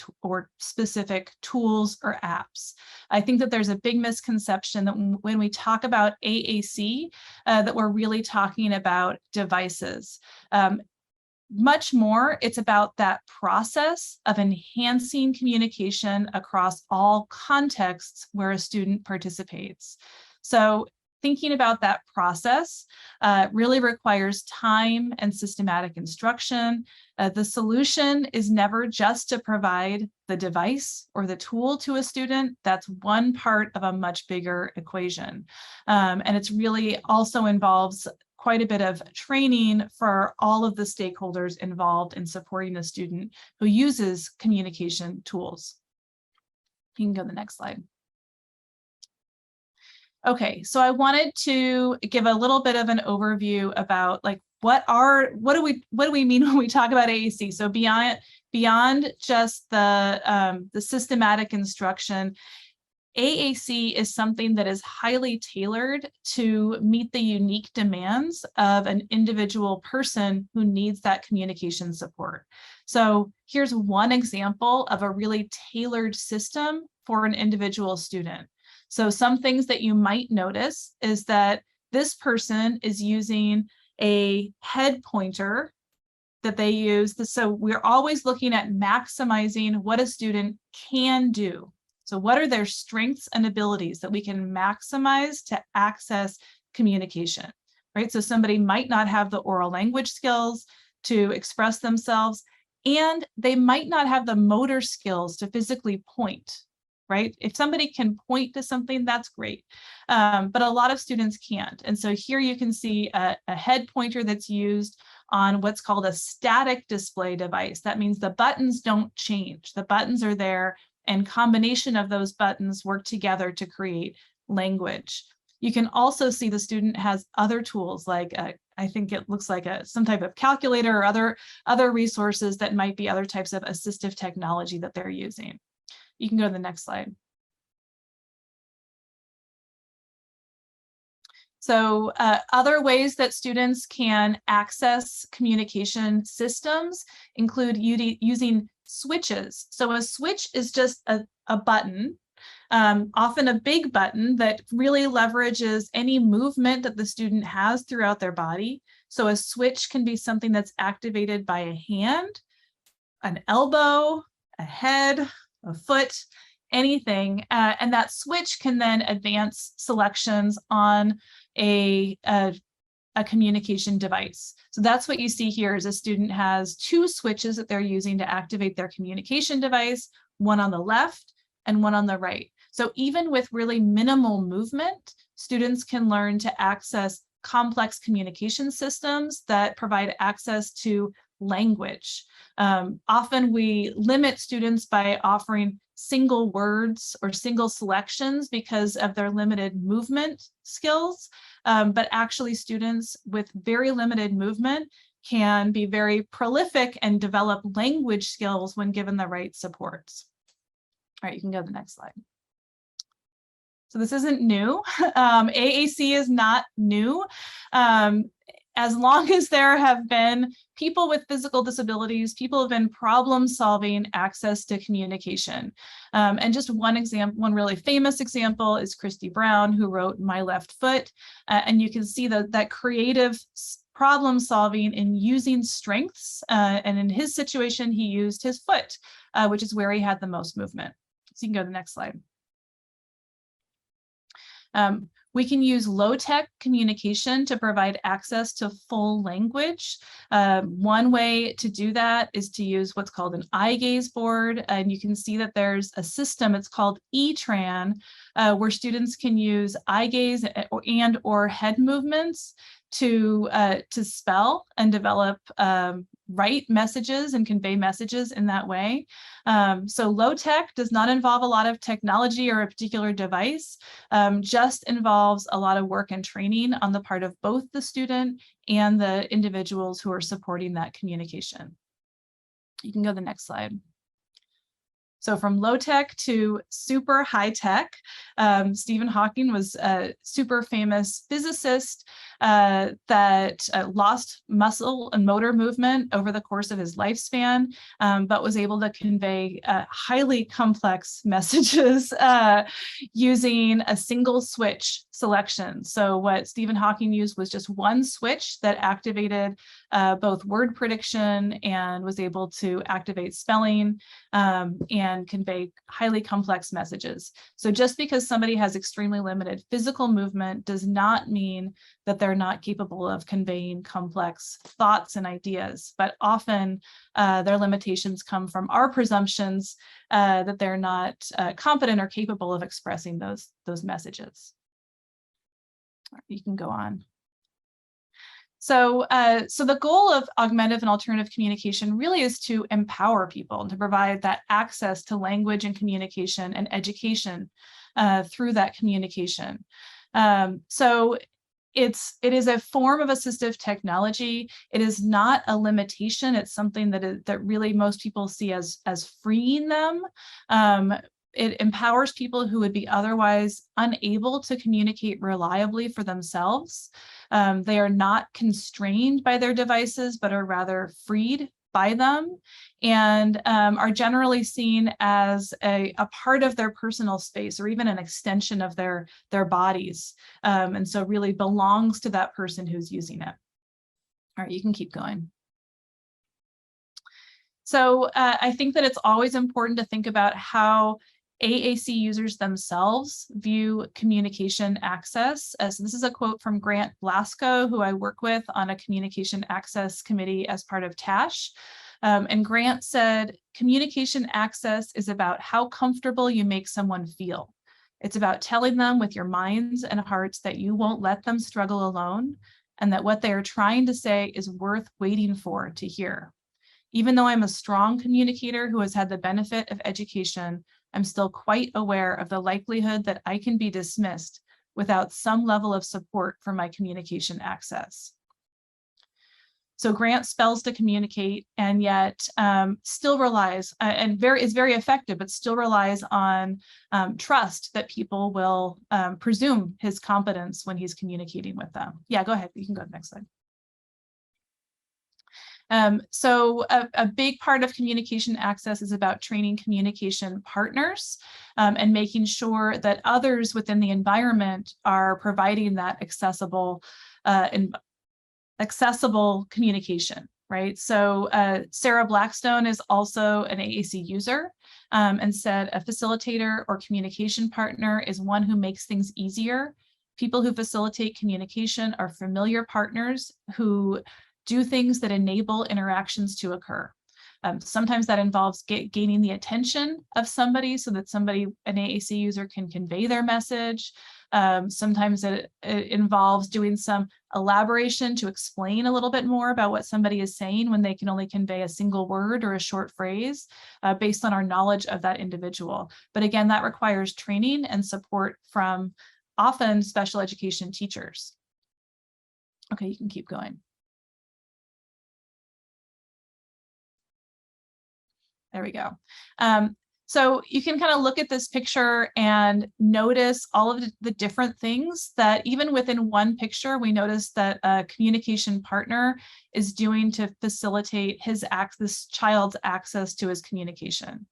specific tools or apps. I think that there's a big misconception that when we talk about AAC, that we're really talking about devices. Much more, it's about that process of enhancing communication across all contexts where a student participates. So thinking about that process really requires time and systematic instruction. The solution is never just to provide the device or the tool to a student. That's one part of a much bigger equation. And it's really also involves quite a bit of training for all of the stakeholders involved in supporting a student who uses communication tools. You can go to the next slide. Okay, so I wanted to give a little bit of an overview about like what do we mean when we talk about AAC? So beyond just the systematic instruction, AAC is something that is highly tailored to meet the unique demands of an individual person who needs that communication support. So here's one example of a really tailored system for an individual student. So some things that you might notice is that this person is using a head pointer that they use. So we're always looking at maximizing what a student can do. So what are their strengths and abilities that we can maximize to access communication, right? So somebody might not have the oral language skills to express themselves, and they might not have the motor skills to physically point, right? If somebody can point to something, that's great. But a lot of students can't. And so here you can see a head pointer that's used on what's called a static display device. That means the buttons don't change. The buttons are there, and combination of those buttons work together to create language. You can also see the student has other tools like I think it looks like some type of calculator or other resources that might be other types of assistive technology that they're using. You can go to the next slide. So other ways that students can access communication systems include using switches. So a switch is just a button, often a big button that really leverages any movement that the student has throughout their body. So a switch can be something that's activated by a hand, an elbow, a head, a foot, anything. And that switch can then advance selections on a communication device. So that's what you see here is a student has two switches that they're using to activate their communication device, one on the left and one on the right. So even with really minimal movement, students can learn to access complex communication systems that provide access to language. Often we limit students by offering single words or single selections because of their limited movement skills. But actually students with very limited movement can be very prolific and develop language skills when given the right supports. All right, you can go to the next slide. So this isn't new. AAC is not new. As long as there have been people with physical disabilities, people have been problem solving access to communication. And just one example, one really famous example is Christy Brown, who wrote My Left Foot. And you can see that creative problem solving in using strengths. And in his situation, he used his foot, which is where he had the most movement. So you can go to the next slide. We can use low-tech communication to provide access to full language. One way to do that is to use what's called an eye gaze board. And you can see that there's a system, it's called ETRAN, where students can use eye gaze and or head movements to spell and develop write messages and convey messages in that way. So low tech does not involve a lot of technology or a particular device, just involves a lot of work and training on the part of both the student and the individuals who are supporting that communication. You can go to the next slide. So from low tech to super high tech, Stephen Hawking was a super famous physicist that lost muscle and motor movement over the course of his lifespan, but was able to convey highly complex messages using a single switch selection. So what Stephen Hawking used was just one switch that activated both word prediction and was able to activate spelling and convey highly complex messages. So just because somebody has extremely limited physical movement does not mean that they're not capable of conveying complex thoughts and ideas, but often their limitations come from our presumptions that they're not competent or capable of expressing those messages. You can go on. So, so the goal of augmentative and alternative communication really is to empower people and to provide that access to language and communication and education through that communication. So it is a form of assistive technology. It is not a limitation. It's something that really most people see as freeing them. It empowers people who would be otherwise unable to communicate reliably for themselves. They are not constrained by their devices, but are rather freed by them and are generally seen as a part of their personal space or even an extension of their bodies. And so really belongs to that person who's using it. All right, you can keep going. So I think that it's always important to think about how AAC users themselves view communication access. So this is a quote from Grant Blasco, who I work with on a communication access committee as part of TASH. And Grant said, communication access is about how comfortable you make someone feel. It's about telling them with your minds and hearts that you won't let them struggle alone and that what they are trying to say is worth waiting for to hear. Even though I'm a strong communicator who has had the benefit of education, I'm still quite aware of the likelihood that I can be dismissed without some level of support for my communication access. So Grant spells to communicate, and yet still relies is very effective, but still relies on trust that people will presume his competence when he's communicating with them. Yeah, go ahead. You can go to the next slide. So a big part of communication access is about training communication partners and making sure that others within the environment are providing that accessible communication, right? So Sarah Blackstone is also an AAC user and said a facilitator or communication partner is one who makes things easier. People who facilitate communication are familiar partners who do things that enable interactions to occur. Sometimes that involves gaining the attention of somebody so that an AAC user can convey their message. Sometimes it involves doing some elaboration to explain a little bit more about what somebody is saying when they can only convey a single word or a short phrase based on our knowledge of that individual. But again, that requires training and support from often special education teachers. Okay, you can keep going. There we go. So you can kind of look at this picture and notice all of the different things that even within one picture, we notice that a communication partner is doing to facilitate this child's access to his communication.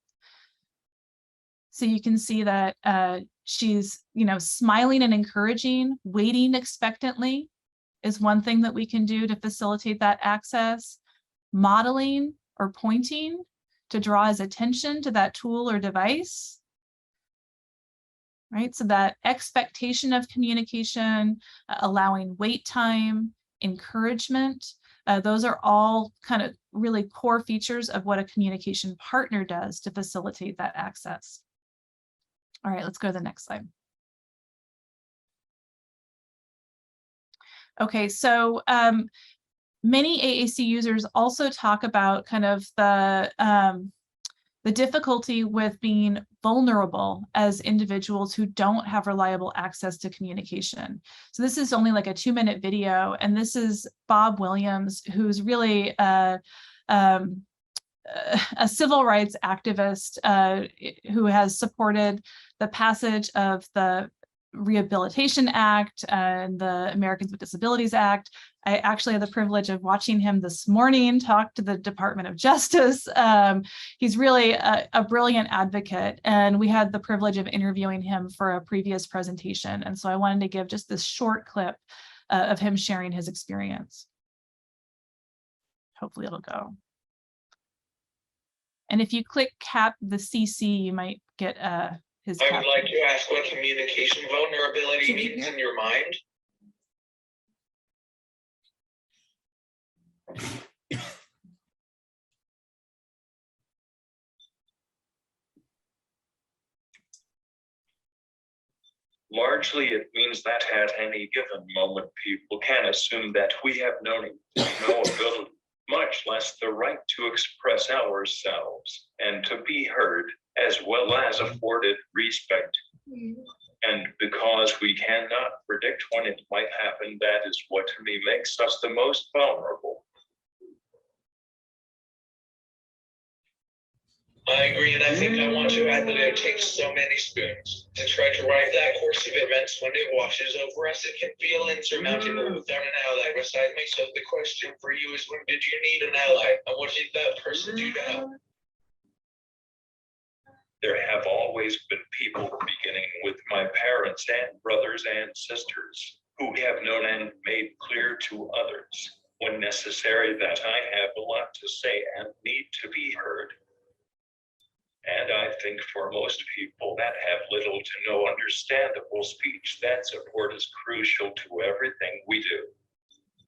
So you can see that she's, smiling and encouraging, waiting expectantly is one thing that we can do to facilitate that access. Modeling or pointing to draw his attention to that tool or device, right? So that expectation of communication, allowing wait time, encouragement, those are all kind of really core features of what a communication partner does to facilitate that access. All right, let's go to the next slide. Okay, so many AAC users also talk about kind of the difficulty with being vulnerable as individuals who don't have reliable access to communication. So this is only like a 2-minute video, and this is Bob Williams, who's really a civil rights activist who has supported the passage of the Rehabilitation Act and the Americans with Disabilities Act. I actually had the privilege of watching him this morning talk to the Department of Justice. He's really a brilliant advocate, and we had the privilege of interviewing him for a previous presentation. And so I wanted to give just this short clip of him sharing his experience. Hopefully it'll go. And if you click cap the CC, you might get his I caption. would like to ask what communication vulnerability means in your mind. Largely, it means that at any given moment, people can assume that we have no ability, much less the right to express ourselves and to be heard, as well as afforded respect. And because we cannot predict when it might happen, that is what to me makes us the most vulnerable. I agree, and I think I want to add that it takes so many spoons to try to ride that course of events. When it washes over us, it can feel insurmountable without an ally beside me. So the question for you is, when did you need an ally, and what did that person do to help? There have always been people, beginning with my parents and brothers and sisters, who have known and made clear to others, when necessary, that I have a lot to say and need to be heard. And I think for most people that have little to no understandable speech, that support is crucial to everything we do.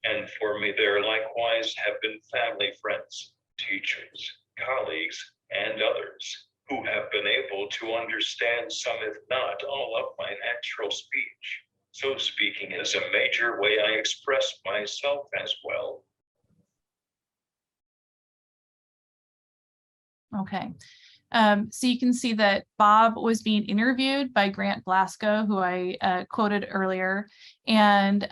And for me, there likewise have been family, friends, teachers, colleagues, and others who have been able to understand some, if not all, of my natural speech. So speaking is a major way I express myself as well. Okay. So you can see that Bob was being interviewed by Grant Blasco, who I quoted earlier. And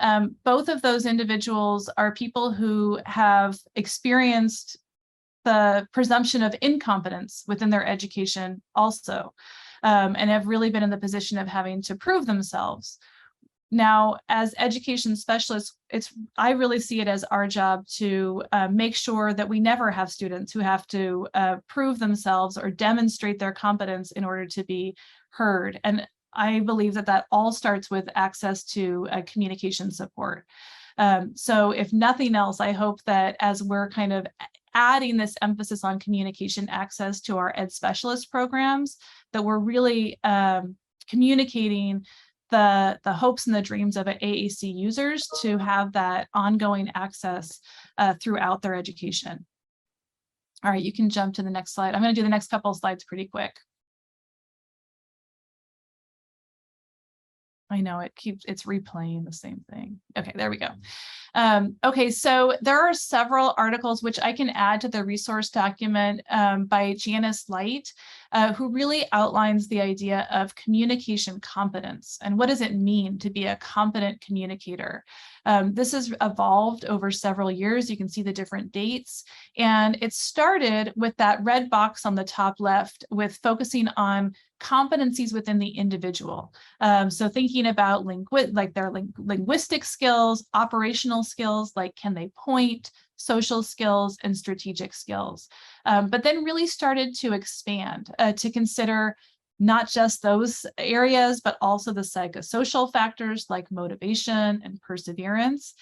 both of those individuals are people who have experienced the presumption of incompetence within their education also, and have really been in the position of having to prove themselves. Now, as education specialists, I really see it as our job to make sure that we never have students who have to prove themselves or demonstrate their competence in order to be heard. And I believe that that all starts with access to communication support. So if nothing else, I hope that as we're kind of adding this emphasis on communication access to our ed specialist programs, that we're really communicating the hopes and the dreams of AAC users to have that ongoing access throughout their education. All right, you can jump to the next slide. I'm going to do the next couple of slides pretty quick. I know it's replaying the same thing. Okay, there we go. Okay, so there are several articles which I can add to the resource document by Janice Light, who really outlines the idea of communication competence and what does it mean to be a competent communicator. This has evolved over several years. You can see the different dates, and it started with that red box on the top left with focusing on competencies within the individual. So thinking about their linguistic skills, operational skills, like can they point, social skills, and strategic skills. But then really started to expand to consider not just those areas, but also the psychosocial factors like motivation and perseverance.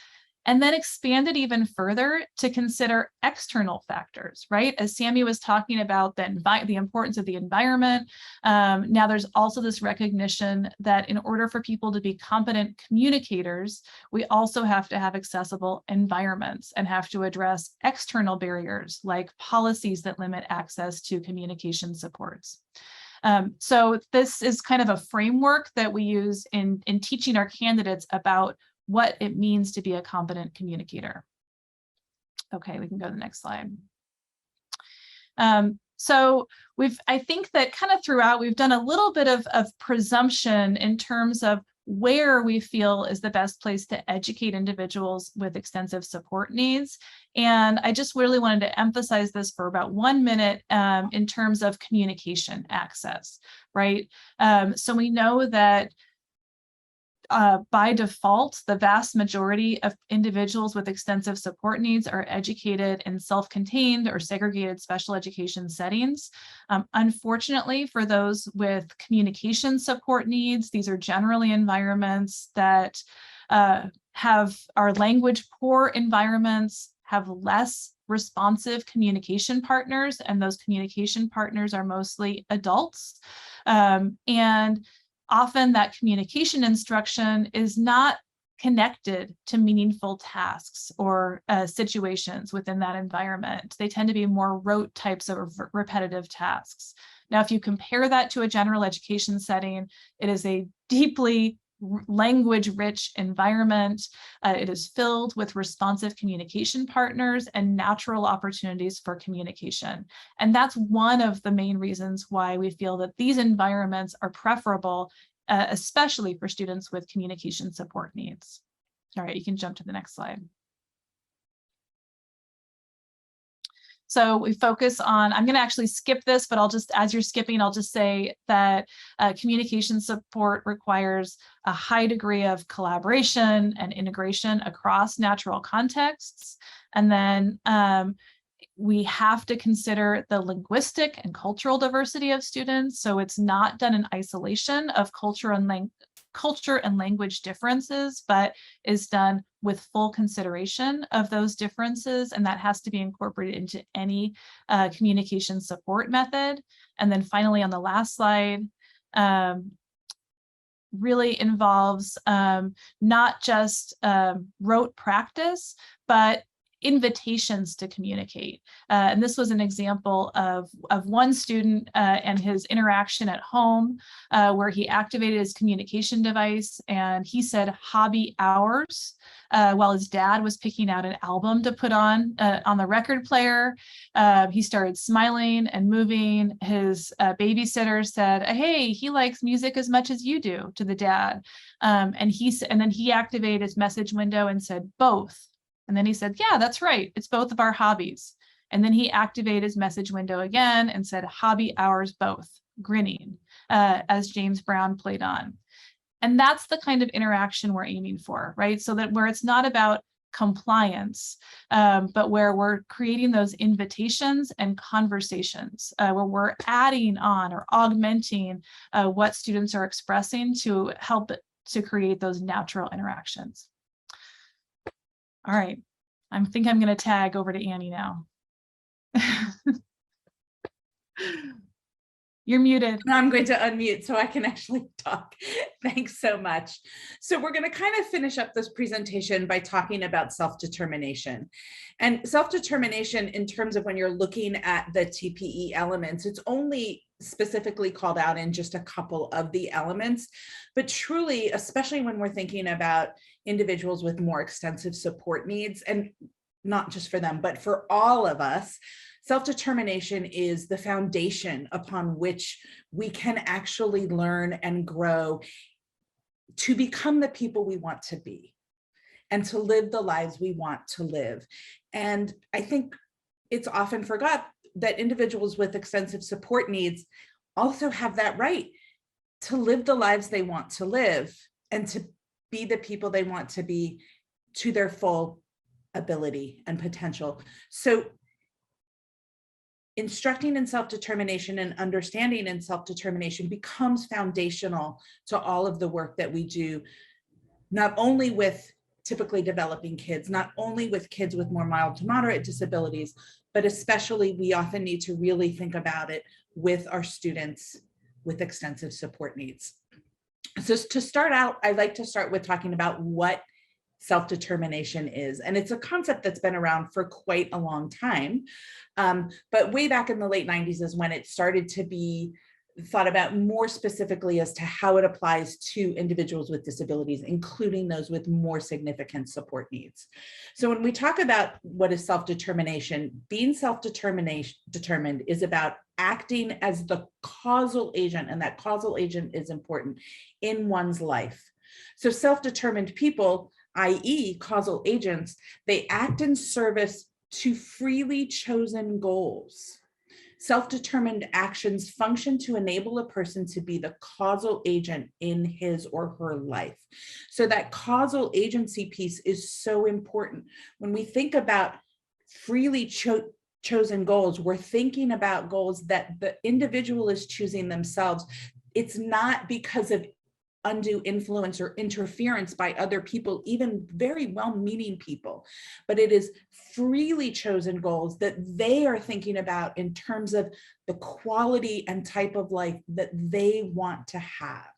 And then expanded even further to consider external factors, right? As Sammy was talking about the importance of the environment, now there's also this recognition that in order for people to be competent communicators, we also have to have accessible environments and have to address external barriers like policies that limit access to communication supports. So this is kind of a framework that we use in teaching our candidates about what it means to be a competent communicator. Okay, we can go to the next slide. So I think that kind of throughout, we've done a little bit of presumption in terms of where we feel is the best place to educate individuals with extensive support needs. And I just really wanted to emphasize this for about 1 minute in terms of communication access, right? So we know that by default, the vast majority of individuals with extensive support needs are educated in self-contained or segregated special education settings. Unfortunately, for those with communication support needs, these are generally environments that are language poor environments, have less responsive communication partners, and those communication partners are mostly adults. And often that communication instruction is not connected to meaningful tasks or situations within that environment. They tend to be more rote types of repetitive tasks. Now, if you compare that to a general education setting, it is a deeply language-rich environment. It is filled with responsive communication partners and natural opportunities for communication. And that's one of the main reasons why we feel that these environments are preferable, especially for students with communication support needs. All right, you can jump to the next slide. So we focus on, I'm going to actually skip this, but as you're skipping, I'll just say that communication support requires a high degree of collaboration and integration across natural contexts. And then we have to consider the linguistic and cultural diversity of students. So it's not done in isolation of culture and language differences, but is done with full consideration of those differences, and that has to be incorporated into any communication support method. And then finally, on the last slide, really involves not just rote practice, but invitations to communicate. And this was an example of one student and his interaction at home, where he activated his communication device and he said hobby hours while his dad was picking out an album to put on the record player. He started smiling and moving. His babysitter said, hey, he likes music as much as you do, to the dad. And then he activated his message window and said both. And then he said, yeah, that's right. It's both of our hobbies. And then he activated his message window again and said, hobby hours both, grinning, as James Brown played on. And that's the kind of interaction we're aiming for, right? So that where it's not about compliance, but where we're creating those invitations and conversations, where we're adding on or augmenting what students are expressing to help to create those natural interactions. All right, I think I'm going to tag over to Annie now. You're muted. I'm going to unmute so I can actually talk. Thanks so much. So we're going to kind of finish up this presentation by talking about self-determination. And self-determination in terms of when you're looking at the TPE elements, it's only specifically called out in just a couple of the elements, but truly, especially when we're thinking about individuals with more extensive support needs, and not just for them, but for all of us, self-determination is the foundation upon which we can actually learn and grow to become the people we want to be and to live the lives we want to live. And I think it's often forgot that individuals with extensive support needs also have that right to live the lives they want to live and to be the people they want to be to their full ability and potential. So instructing in self-determination and understanding in self-determination becomes foundational to all of the work that we do, not only with typically developing kids, not only with kids with more mild to moderate disabilities, but especially we often need to really think about it with our students with extensive support needs. So to start out, I'd like to start with talking about what self-determination is. And it's a concept that's been around for quite a long time. But way back in the late 90s is when it started to be thought about more specifically as to how it applies to individuals with disabilities, including those with more significant support needs. So when we talk about what is self-determination, being self-determined is about acting as the causal agent, and that causal agent is important in one's life. So self-determined people, i.e. causal agents, they act in service to freely chosen goals. Self-determined actions function to enable a person to be the causal agent in his or her life. So that causal agency piece is so important. When we think about freely chosen goals, we're thinking about goals that the individual is choosing themselves. It's not because of undue influence or interference by other people, even very well-meaning people, but it is freely chosen goals that they are thinking about in terms of the quality and type of life that they want to have.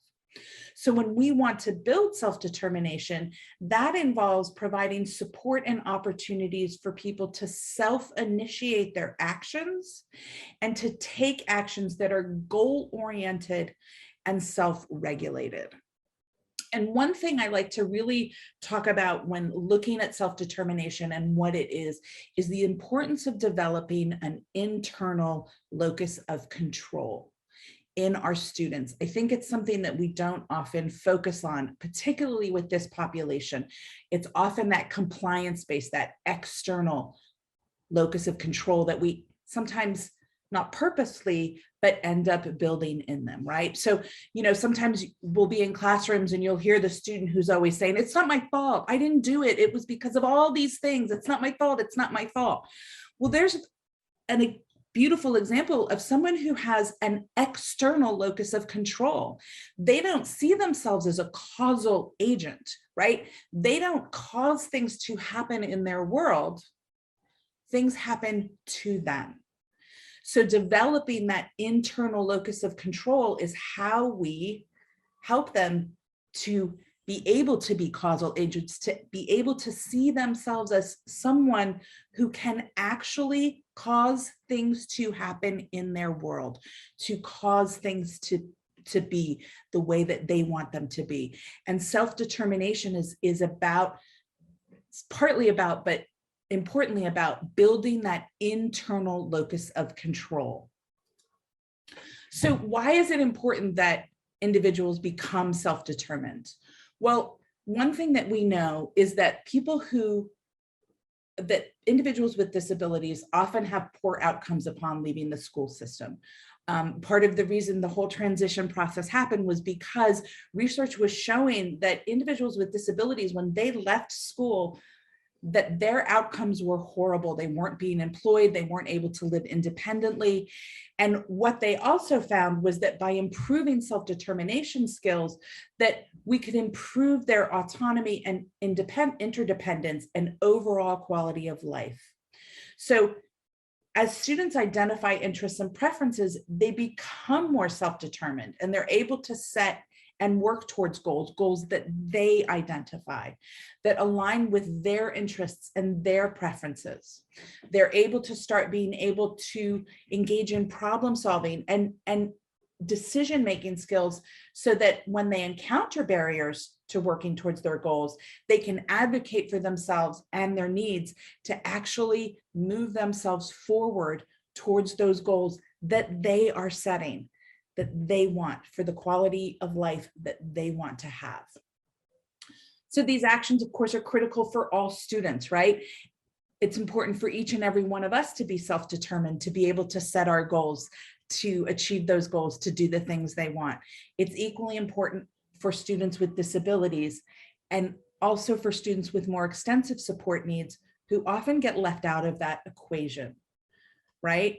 So when we want to build self-determination, that involves providing support and opportunities for people to self-initiate their actions and to take actions that are goal-oriented and self-regulated. And one thing I like to really talk about when looking at self-determination and what it is the importance of developing an internal locus of control in our students. I think it's something that we don't often focus on, particularly with this population. It's often that compliance-based, that external locus of control that we sometimes not purposely, but end up building in them, right? So, sometimes we'll be in classrooms and you'll hear the student who's always saying, it's not my fault, I didn't do it, it was because of all these things, it's not my fault, it's not my fault. Well, there's a beautiful example of someone who has an external locus of control. They don't see themselves as a causal agent, right? They don't cause things to happen in their world, things happen to them. So developing that internal locus of control is how we help them to be able to be causal agents, to be able to see themselves as someone who can actually cause things to happen in their world, to cause things to be the way that they want them to be. And self-determination is about, it's partly about, but importantly about building that internal locus of control. So why is it important that individuals become self-determined? Well, one thing that we know is that individuals with disabilities often have poor outcomes upon leaving the school system. Part of the reason the whole transition process happened was because research was showing that individuals with disabilities, when they left school, that their outcomes were horrible. They weren't being employed, they weren't able to live independently. And what they also found was that by improving self-determination skills, that we could improve their autonomy and interdependence and overall quality of life. So as students identify interests and preferences, they become more self-determined, and they're able to set and work towards goals that they identify, that align with their interests and their preferences. They're able to start being able to engage in problem solving and decision-making skills, so that when they encounter barriers to working towards their goals, they can advocate for themselves and their needs to actually move themselves forward towards those goals that they are setting, that they want, for the quality of life that they want to have. So these actions, of course, are critical for all students, right? It's important for each and every one of us to be self-determined, to be able to set our goals, to achieve those goals, to do the things they want. It's equally important for students with disabilities, and also for students with more extensive support needs, who often get left out of that equation, right?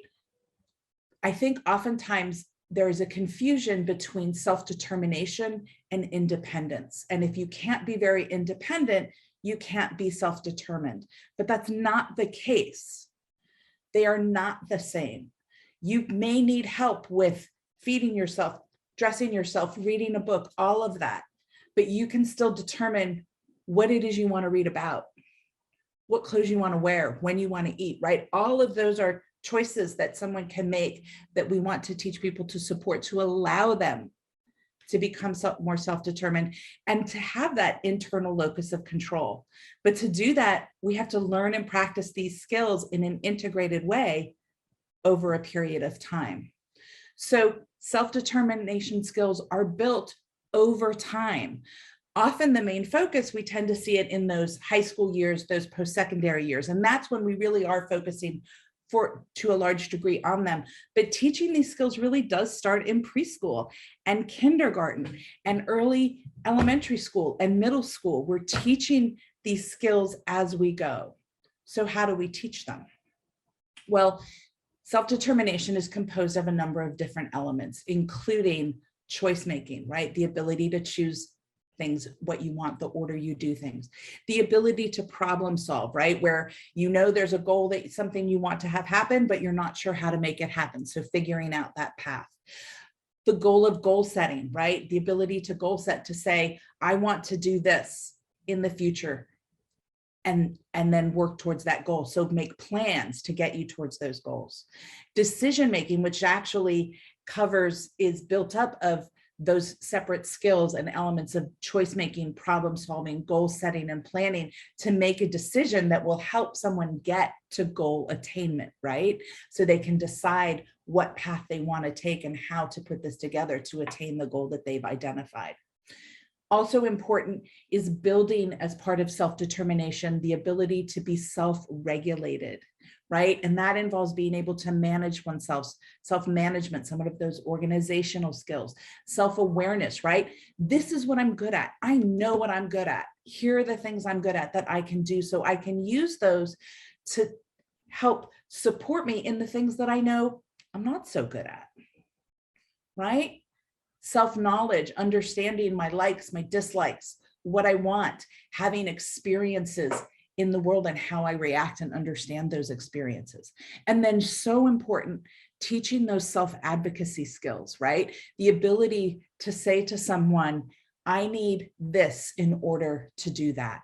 I think oftentimes there is a confusion between self-determination and independence. And if you can't be very independent, you can't be self-determined. But that's not the case. They are not the same. You may need help with feeding yourself, dressing yourself, reading a book, all of that. But you can still determine what it is you want to read about, what clothes you want to wear, when you want to eat, right? All of those are choices that someone can make, that we want to teach people to support, to allow them to become more self-determined and to have that internal locus of control. But to do that, we have to learn and practice these skills in an integrated way over a period of time. So self-determination skills are built over time. Often the main focus, we tend to see it in those high school years, those post-secondary years, and that's when we really are focusing to a large degree on them. But teaching these skills really does start in preschool and kindergarten and early elementary school and middle school. We're teaching these skills as we go. So how do we teach them? Well, self-determination is composed of a number of different elements, including choice making, right? The ability to choose things, what you want, the order you do things, the ability to problem solve, right? Where you know there's a goal, that something you want to have happen, but you're not sure how to make it happen. So figuring out that path. The goal of goal setting, right? The ability to goal set, to say, I want to do this in the future, and then work towards that goal. So make plans to get you towards those goals. Decision making, which actually is built up of those separate skills and elements of choice making, problem solving, goal setting, and planning, to make a decision that will help someone get to goal attainment, right? So they can decide what path they want to take and how to put this together to attain the goal that they've identified. Also important is building, as part of self-determination, the ability to be self-regulated, right? And that involves being able to manage oneself, self-management, some of those organizational skills, self-awareness, right? This is what I'm good at. I know what I'm good at. Here are the things I'm good at that I can do. So I can use those to help support me in the things that I know I'm not so good at, right? Self-knowledge, understanding my likes, my dislikes, what I want, having experiences in the world and how I react and understand those experiences. And then, so important, teaching those self-advocacy skills, right? The ability to say to someone, I need this in order to do that.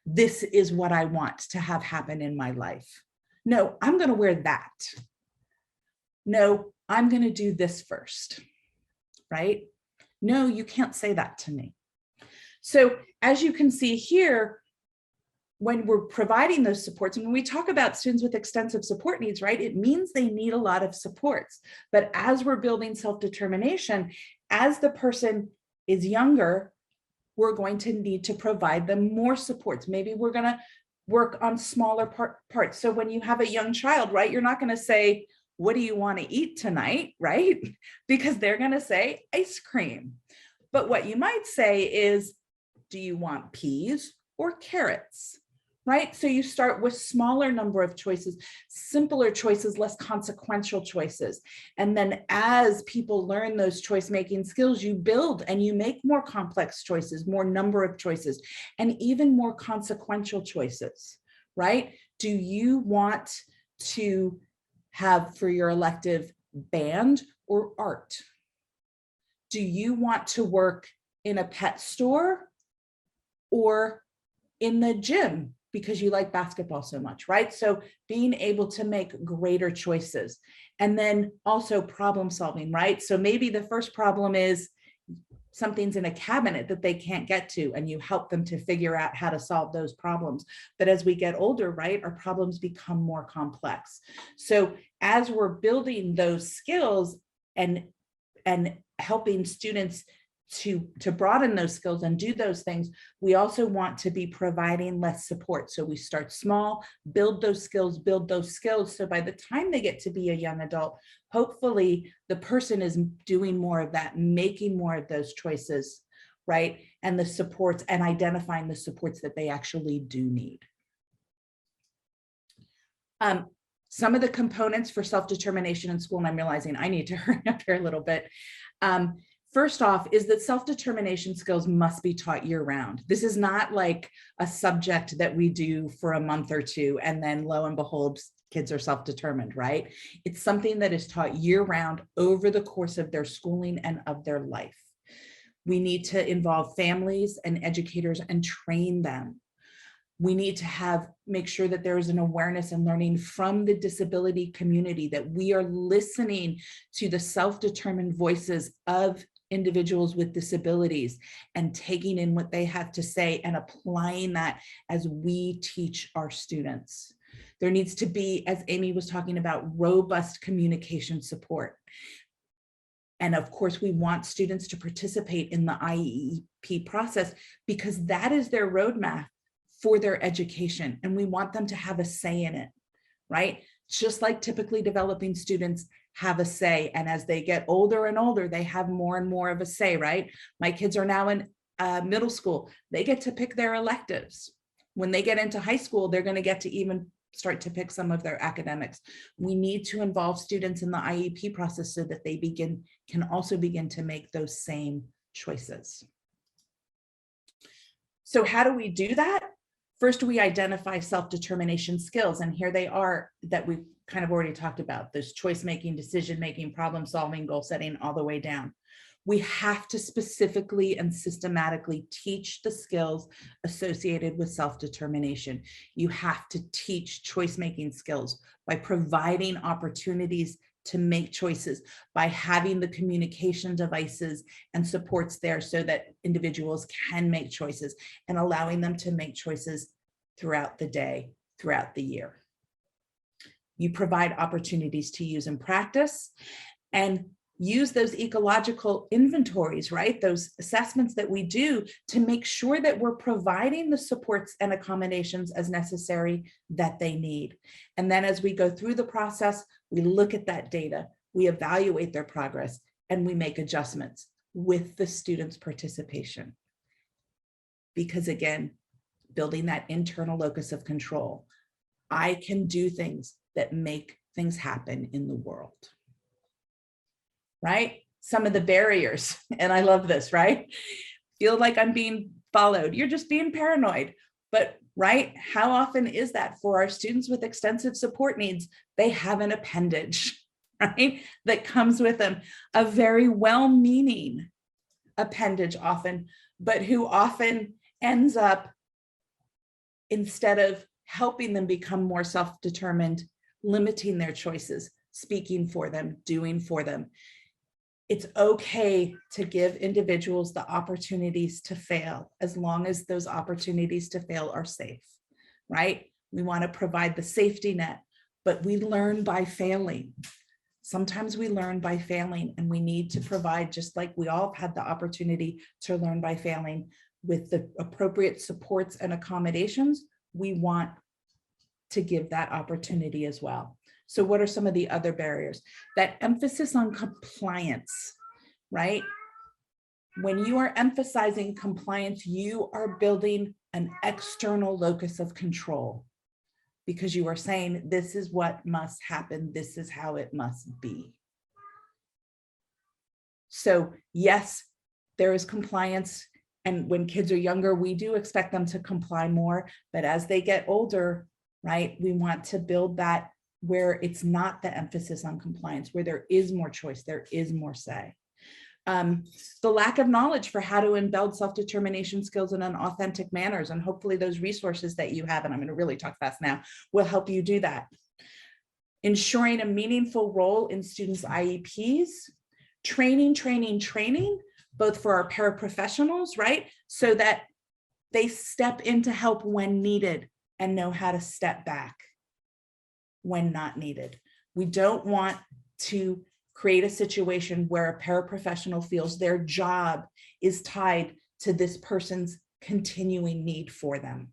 This is what I want to have happen in my life. No, I'm going to wear that. No, I'm going to do this first, right? No, you can't say that to me. So as you can see here, when we're providing those supports, and when we talk about students with extensive support needs, right, it means they need a lot of supports. But as we're building self-determination, as the person is younger, we're going to need to provide them more supports. Maybe we're going to work on smaller parts. So when you have a young child, right, you're not going to say, what do you want to eat tonight, right? Because they're going to say ice cream. But what you might say is, do you want peas or carrots? Right? So you start with smaller number of choices, simpler choices, less consequential choices. And then as people learn those choice-making skills, you build and you make more complex choices, more number of choices, and even more consequential choices, right? Do you want to have for your elective band or art? Do you want to work in a pet store or in the gym because you like basketball so much, right? So being able to make greater choices, and then also problem solving, right? So maybe the first problem is something's in a cabinet that they can't get to, and you help them to figure out how to solve those problems. But as we get older, right, our problems become more complex. So as we're building those skills and helping students to broaden those skills and do those things, we also want to be providing less support. So we start small, build those skills. So by the time they get to be a young adult, hopefully the person is doing more of that, making more of those choices, right? And the supports, and identifying the supports that they actually do need. Some of the components for self-determination in school, and I'm realizing I need to hurry up here a little bit. First off is that self-determination skills must be taught year-round. This is not like a subject that we do for a month or two and then lo and behold, kids are self-determined, right? It's something that is taught year-round over the course of their schooling and of their life. We need to involve families and educators and train them. We need to make sure that there is an awareness and learning from the disability community, that we are listening to the self-determined voices of individuals with disabilities and taking in what they have to say and applying that as we teach our students. There needs to be, as Amy was talking about, robust communication support. And of course, we want students to participate in the IEP process because that is their roadmap for their education. And we want them to have a say in it, right? Just like typically developing students have a say. And as they get older and older, they have more and more of a say, right? My kids are now in middle school. They get to pick their electives. When they get into high school, they're going to get to even start to pick some of their academics. We need to involve students in the IEP process so that they can also begin to make those same choices. So how do we do that? First, we identify self-determination skills, and here they are that we've kind of already talked about, those choice-making, decision-making, problem-solving, goal-setting, all the way down. We have to specifically and systematically teach the skills associated with self-determination. You have to teach choice-making skills by providing opportunities to make choices, by having the communication devices and supports there so that individuals can make choices, and allowing them to make choices throughout the day, throughout the year. You provide opportunities to use and practice, and use those ecological inventories, right? Those assessments that we do to make sure that we're providing the supports and accommodations as necessary that they need. And then as we go through the process, we look at that data, we evaluate their progress, and we make adjustments with the students' participation. Because again, building that internal locus of control, I can do things that make things happen in the world. Right? Some of the barriers, and I love this, right? Feel like I'm being followed. You're just being paranoid. But right, how often is that for our students with extensive support needs? They have an appendage, right? That comes with them, a very well-meaning appendage often, but who often ends up, instead of helping them become more self-determined, limiting their choices, speaking for them, doing for them. It's okay to give individuals the opportunities to fail, as long as those opportunities to fail are safe, right? We want to provide the safety net, but we learn by failing. Sometimes we learn by failing, and we need to provide, just like we all had the opportunity to learn by failing, with the appropriate supports and accommodations. We want to give that opportunity as well. So what are some of the other barriers? That emphasis on compliance, right? When you are emphasizing compliance, you are building an external locus of control, because you are saying, this is what must happen, this is how it must be. So yes, there is compliance. And when kids are younger, we do expect them to comply more, but as they get older, right, we want to build that where it's not the emphasis on compliance, where there is more choice, there is more say. The lack of knowledge for how to embed self-determination skills in an authentic manners, and hopefully those resources that you have, and I'm going to really talk fast now, will help you do that. Ensuring a meaningful role in students' IEPs, training, both for our paraprofessionals, right? So that they step in to help when needed and know how to step back when not needed. We don't want to create a situation where a paraprofessional feels their job is tied to this person's continuing need for them,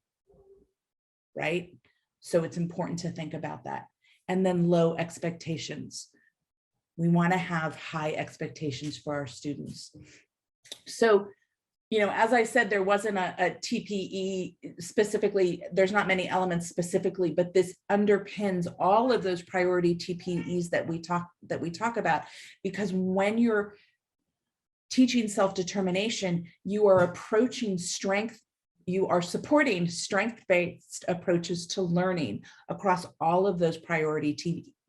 right? So it's important to think about that. And then low expectations. We want to have high expectations for our students. So, you know, as I said, there wasn't a TPE specifically, there's not many elements specifically, but this underpins all of those priority TPEs that we talk about, because when you're teaching self-determination, you are approaching strength, you are supporting strength-based approaches to learning across all of those priority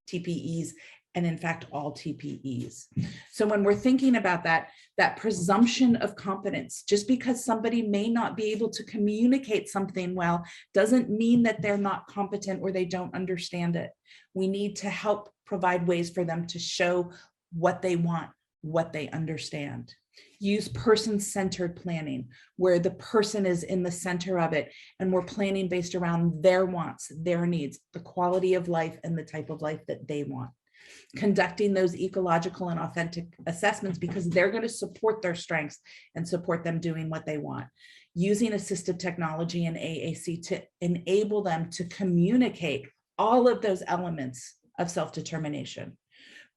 TPEs, and in fact, all TPEs. So when we're thinking about that presumption of competence, just because somebody may not be able to communicate something well, doesn't mean that they're not competent or they don't understand it. We need to help provide ways for them to show what they want, what they understand. Use person-centered planning, where the person is in the center of it, and we're planning based around their wants, their needs, the quality of life, and the type of life that they want. Conducting those ecological and authentic assessments, because they're going to support their strengths and support them doing what they want. Using assistive technology and AAC to enable them to communicate all of those elements of self-determination.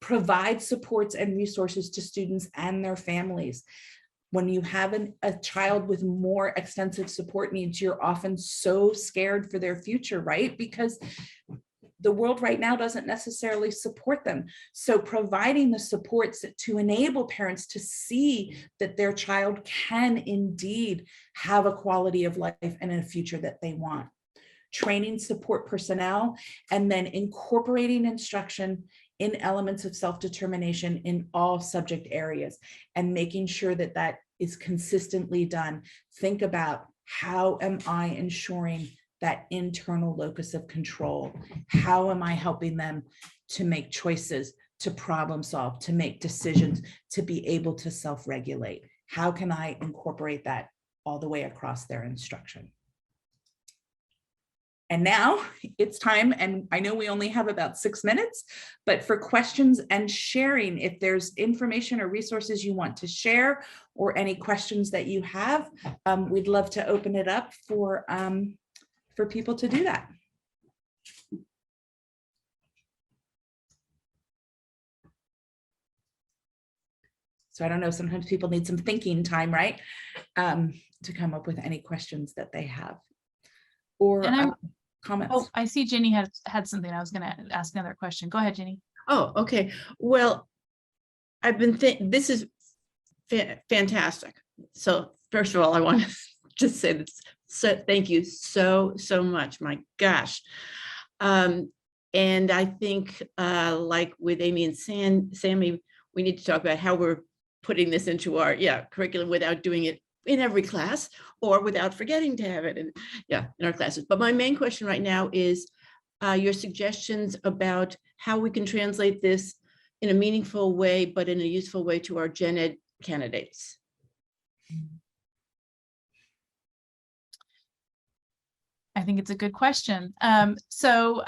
Provide supports and resources to students and their families. When you have a child with more extensive support needs, you're often so scared for their future, right? Because the world right now doesn't necessarily support them. So providing the supports to enable parents to see that their child can indeed have a quality of life and a future that they want. Training support personnel, and then incorporating instruction in elements of self-determination in all subject areas, and making sure that that is consistently done. Think about, how am I ensuring that internal locus of control? How am I helping them to make choices, to problem solve, to make decisions, to be able to self-regulate? How can I incorporate that all the way across their instruction? And now it's time, and I know we only have about 6 minutes, but for questions and sharing, if there's information or resources you want to share, or any questions that you have, we'd love to open it up for people to do that. So I don't know, sometimes people need some thinking time, right? To come up with any questions that they have, or comments. Oh, I see Jenny had something. I was going to ask another question. Go ahead, Jenny. Oh, okay. Well, I've been this is fantastic. So first of all, I want to just say this. So thank you so much. My gosh. And I think like with Amy and Sammy, we need to talk about how we're putting this into our curriculum without doing it in every class or without forgetting to have it in our classes. But my main question right now is your suggestions about how we can translate this in a meaningful way, but in a useful way to our gen ed candidates. I think it's a good question. So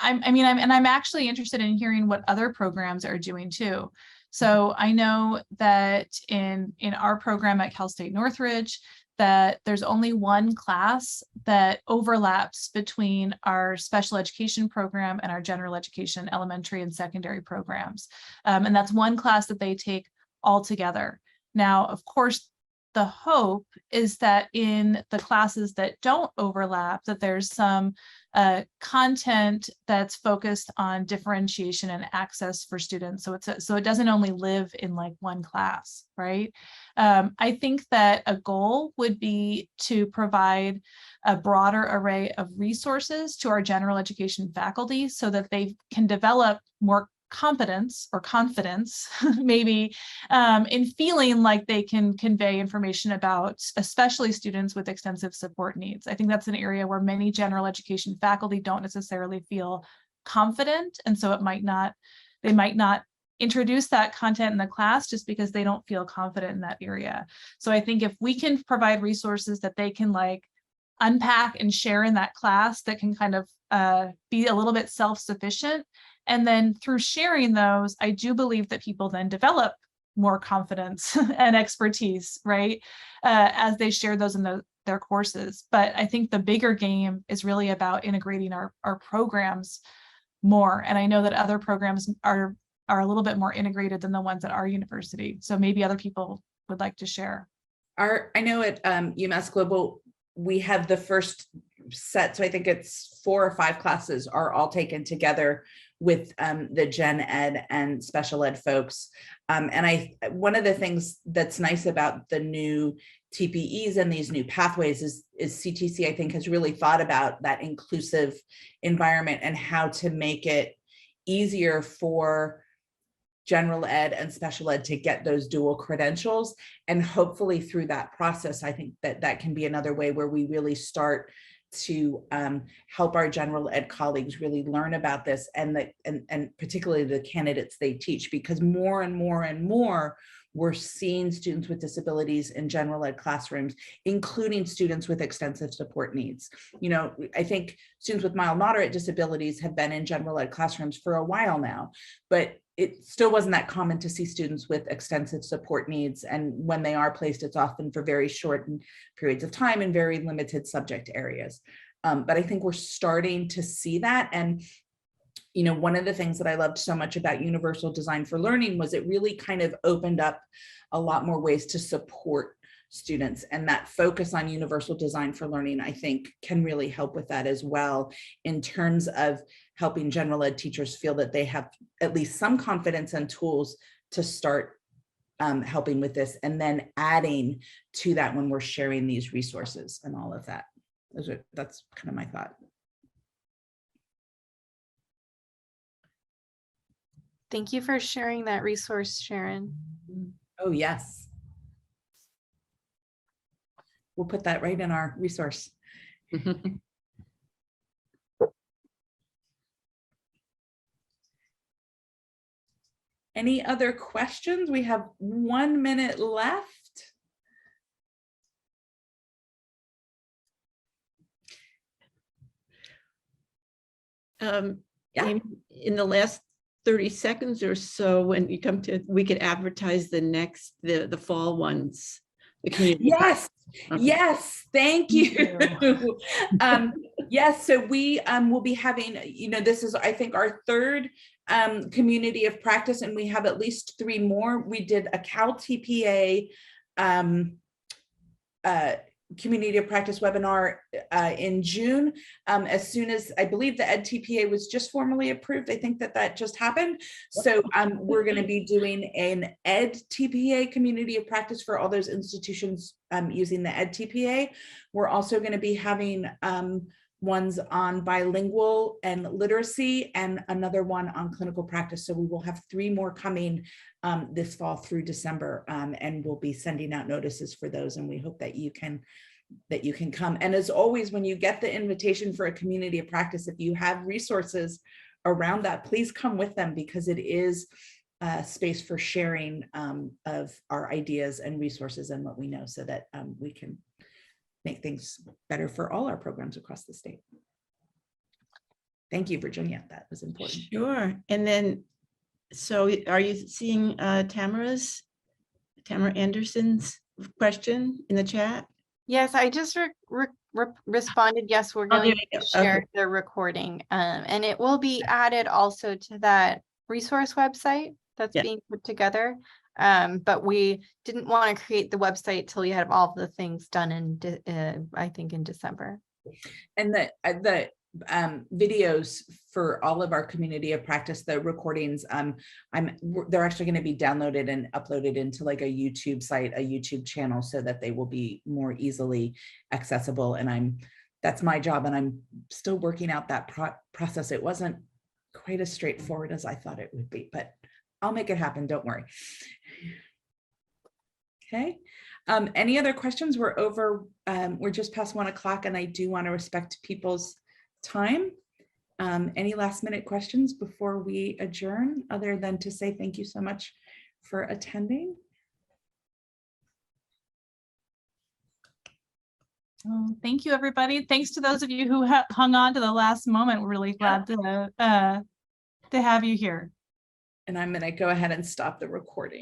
I'm actually interested in hearing what other programs are doing too. So I know that in our program at Cal State Northridge, that there's only one class that overlaps between our special education program and our general education elementary and secondary programs. And that's one class that they take all together. Now, of course, the hope is that in the classes that don't overlap, that there's some content that's focused on differentiation and access for students. So it doesn't only live in like one class, right? I think that a goal would be to provide a broader array of resources to our general education faculty so that they can develop more competence or confidence maybe in feeling like they can convey information about especially students with extensive support needs. I think that's an area where many general education faculty don't necessarily feel confident, and so they might not introduce that content in the class just because they don't feel confident in that area. So I think if we can provide resources that they can like unpack and share in that class that can kind of be a little bit self-sufficient. And then through sharing those, I do believe that people then develop more confidence and expertise, right? As they share those in their courses. But I think the bigger game is really about integrating our programs more. And I know that other programs are a little bit more integrated than the ones at our university. So maybe other people would like to share. I know at UMass Global, we have the first set, so I think it's 4 or 5 classes are all taken together with the gen ed and special ed folks. And one of the things that's nice about the new TPEs and these new pathways is CTC, I think, has really thought about that inclusive environment and how to make it easier for general ed and special ed to get those dual credentials. And hopefully through that process, I think that can be another way where we really start to help our general ed colleagues really learn about this and particularly the candidates they teach, because more and more and more we're seeing students with disabilities in general ed classrooms, including students with extensive support needs. You know, I think students with mild moderate disabilities have been in general ed classrooms for a while now, but it still wasn't that common to see students with extensive support needs. And when they are placed, it's often for very short periods of time in very limited subject areas. But I think we're starting to see that. And, you know, one of the things that I loved so much about Universal Design for Learning was it really kind of opened up a lot more ways to support students, and that focus on universal design for learning, I think, can really help with that as well, in terms of helping general ed teachers feel that they have at least some confidence and tools to start helping with this, and then adding to that when we're sharing these resources and all of that. That's kind of my thought. Thank you for sharing that resource, Sharon. Oh, yes. We'll put that right in our resource. Any other questions? We have 1 minute left. Yeah. In the last 30 seconds or so, when you come to, we could advertise the fall ones. The community. Yes. Yes, thank you. Yes, so we will be having, you know, this is, I think, our third community of practice, and we have at least 3 more. We did a Cal TPA community of practice webinar in June. As soon as, I believe, the Ed TPA was just formally approved. I think that just happened. So we're going to be doing an Ed TPA community of practice for all those institutions using the Ed TPA. We're also going to be having ones on bilingual and literacy, and another one on clinical practice. So we will have 3 more coming this fall through December, and we'll be sending out notices for those. And we hope that you can come. And as always, when you get the invitation for a community of practice, if you have resources around that, please come with them, because it is a space for sharing of our ideas and resources and what we know, so that we can make things better for all our programs across the state. Thank you, Virginia. That was important. Sure. And then, so are you seeing Tamara Anderson's question in the chat? Yes, I just responded, yes, we're Oh, there going you to go. share Okay. the recording. And it will be added also to that resource website that's Yeah. being put together. But we didn't want to create the website till we had all the things done in, I think, in December. And the videos for all of our community of practice, the recordings, they're actually going to be downloaded and uploaded into like a YouTube site, a YouTube channel, so that they will be more easily accessible. And that's my job, and I'm still working out that process. It wasn't quite as straightforward as I thought it would be, but I'll make it happen. Don't worry. Okay. Any other questions? We're just past 1 o'clock, and I do want to respect people's time. Any last minute questions before we adjourn, other than to say thank you so much for attending? Thank you, everybody. Thanks to those of you who hung on to the last moment. We're really glad to have you here. And I'm going to go ahead and stop the recording.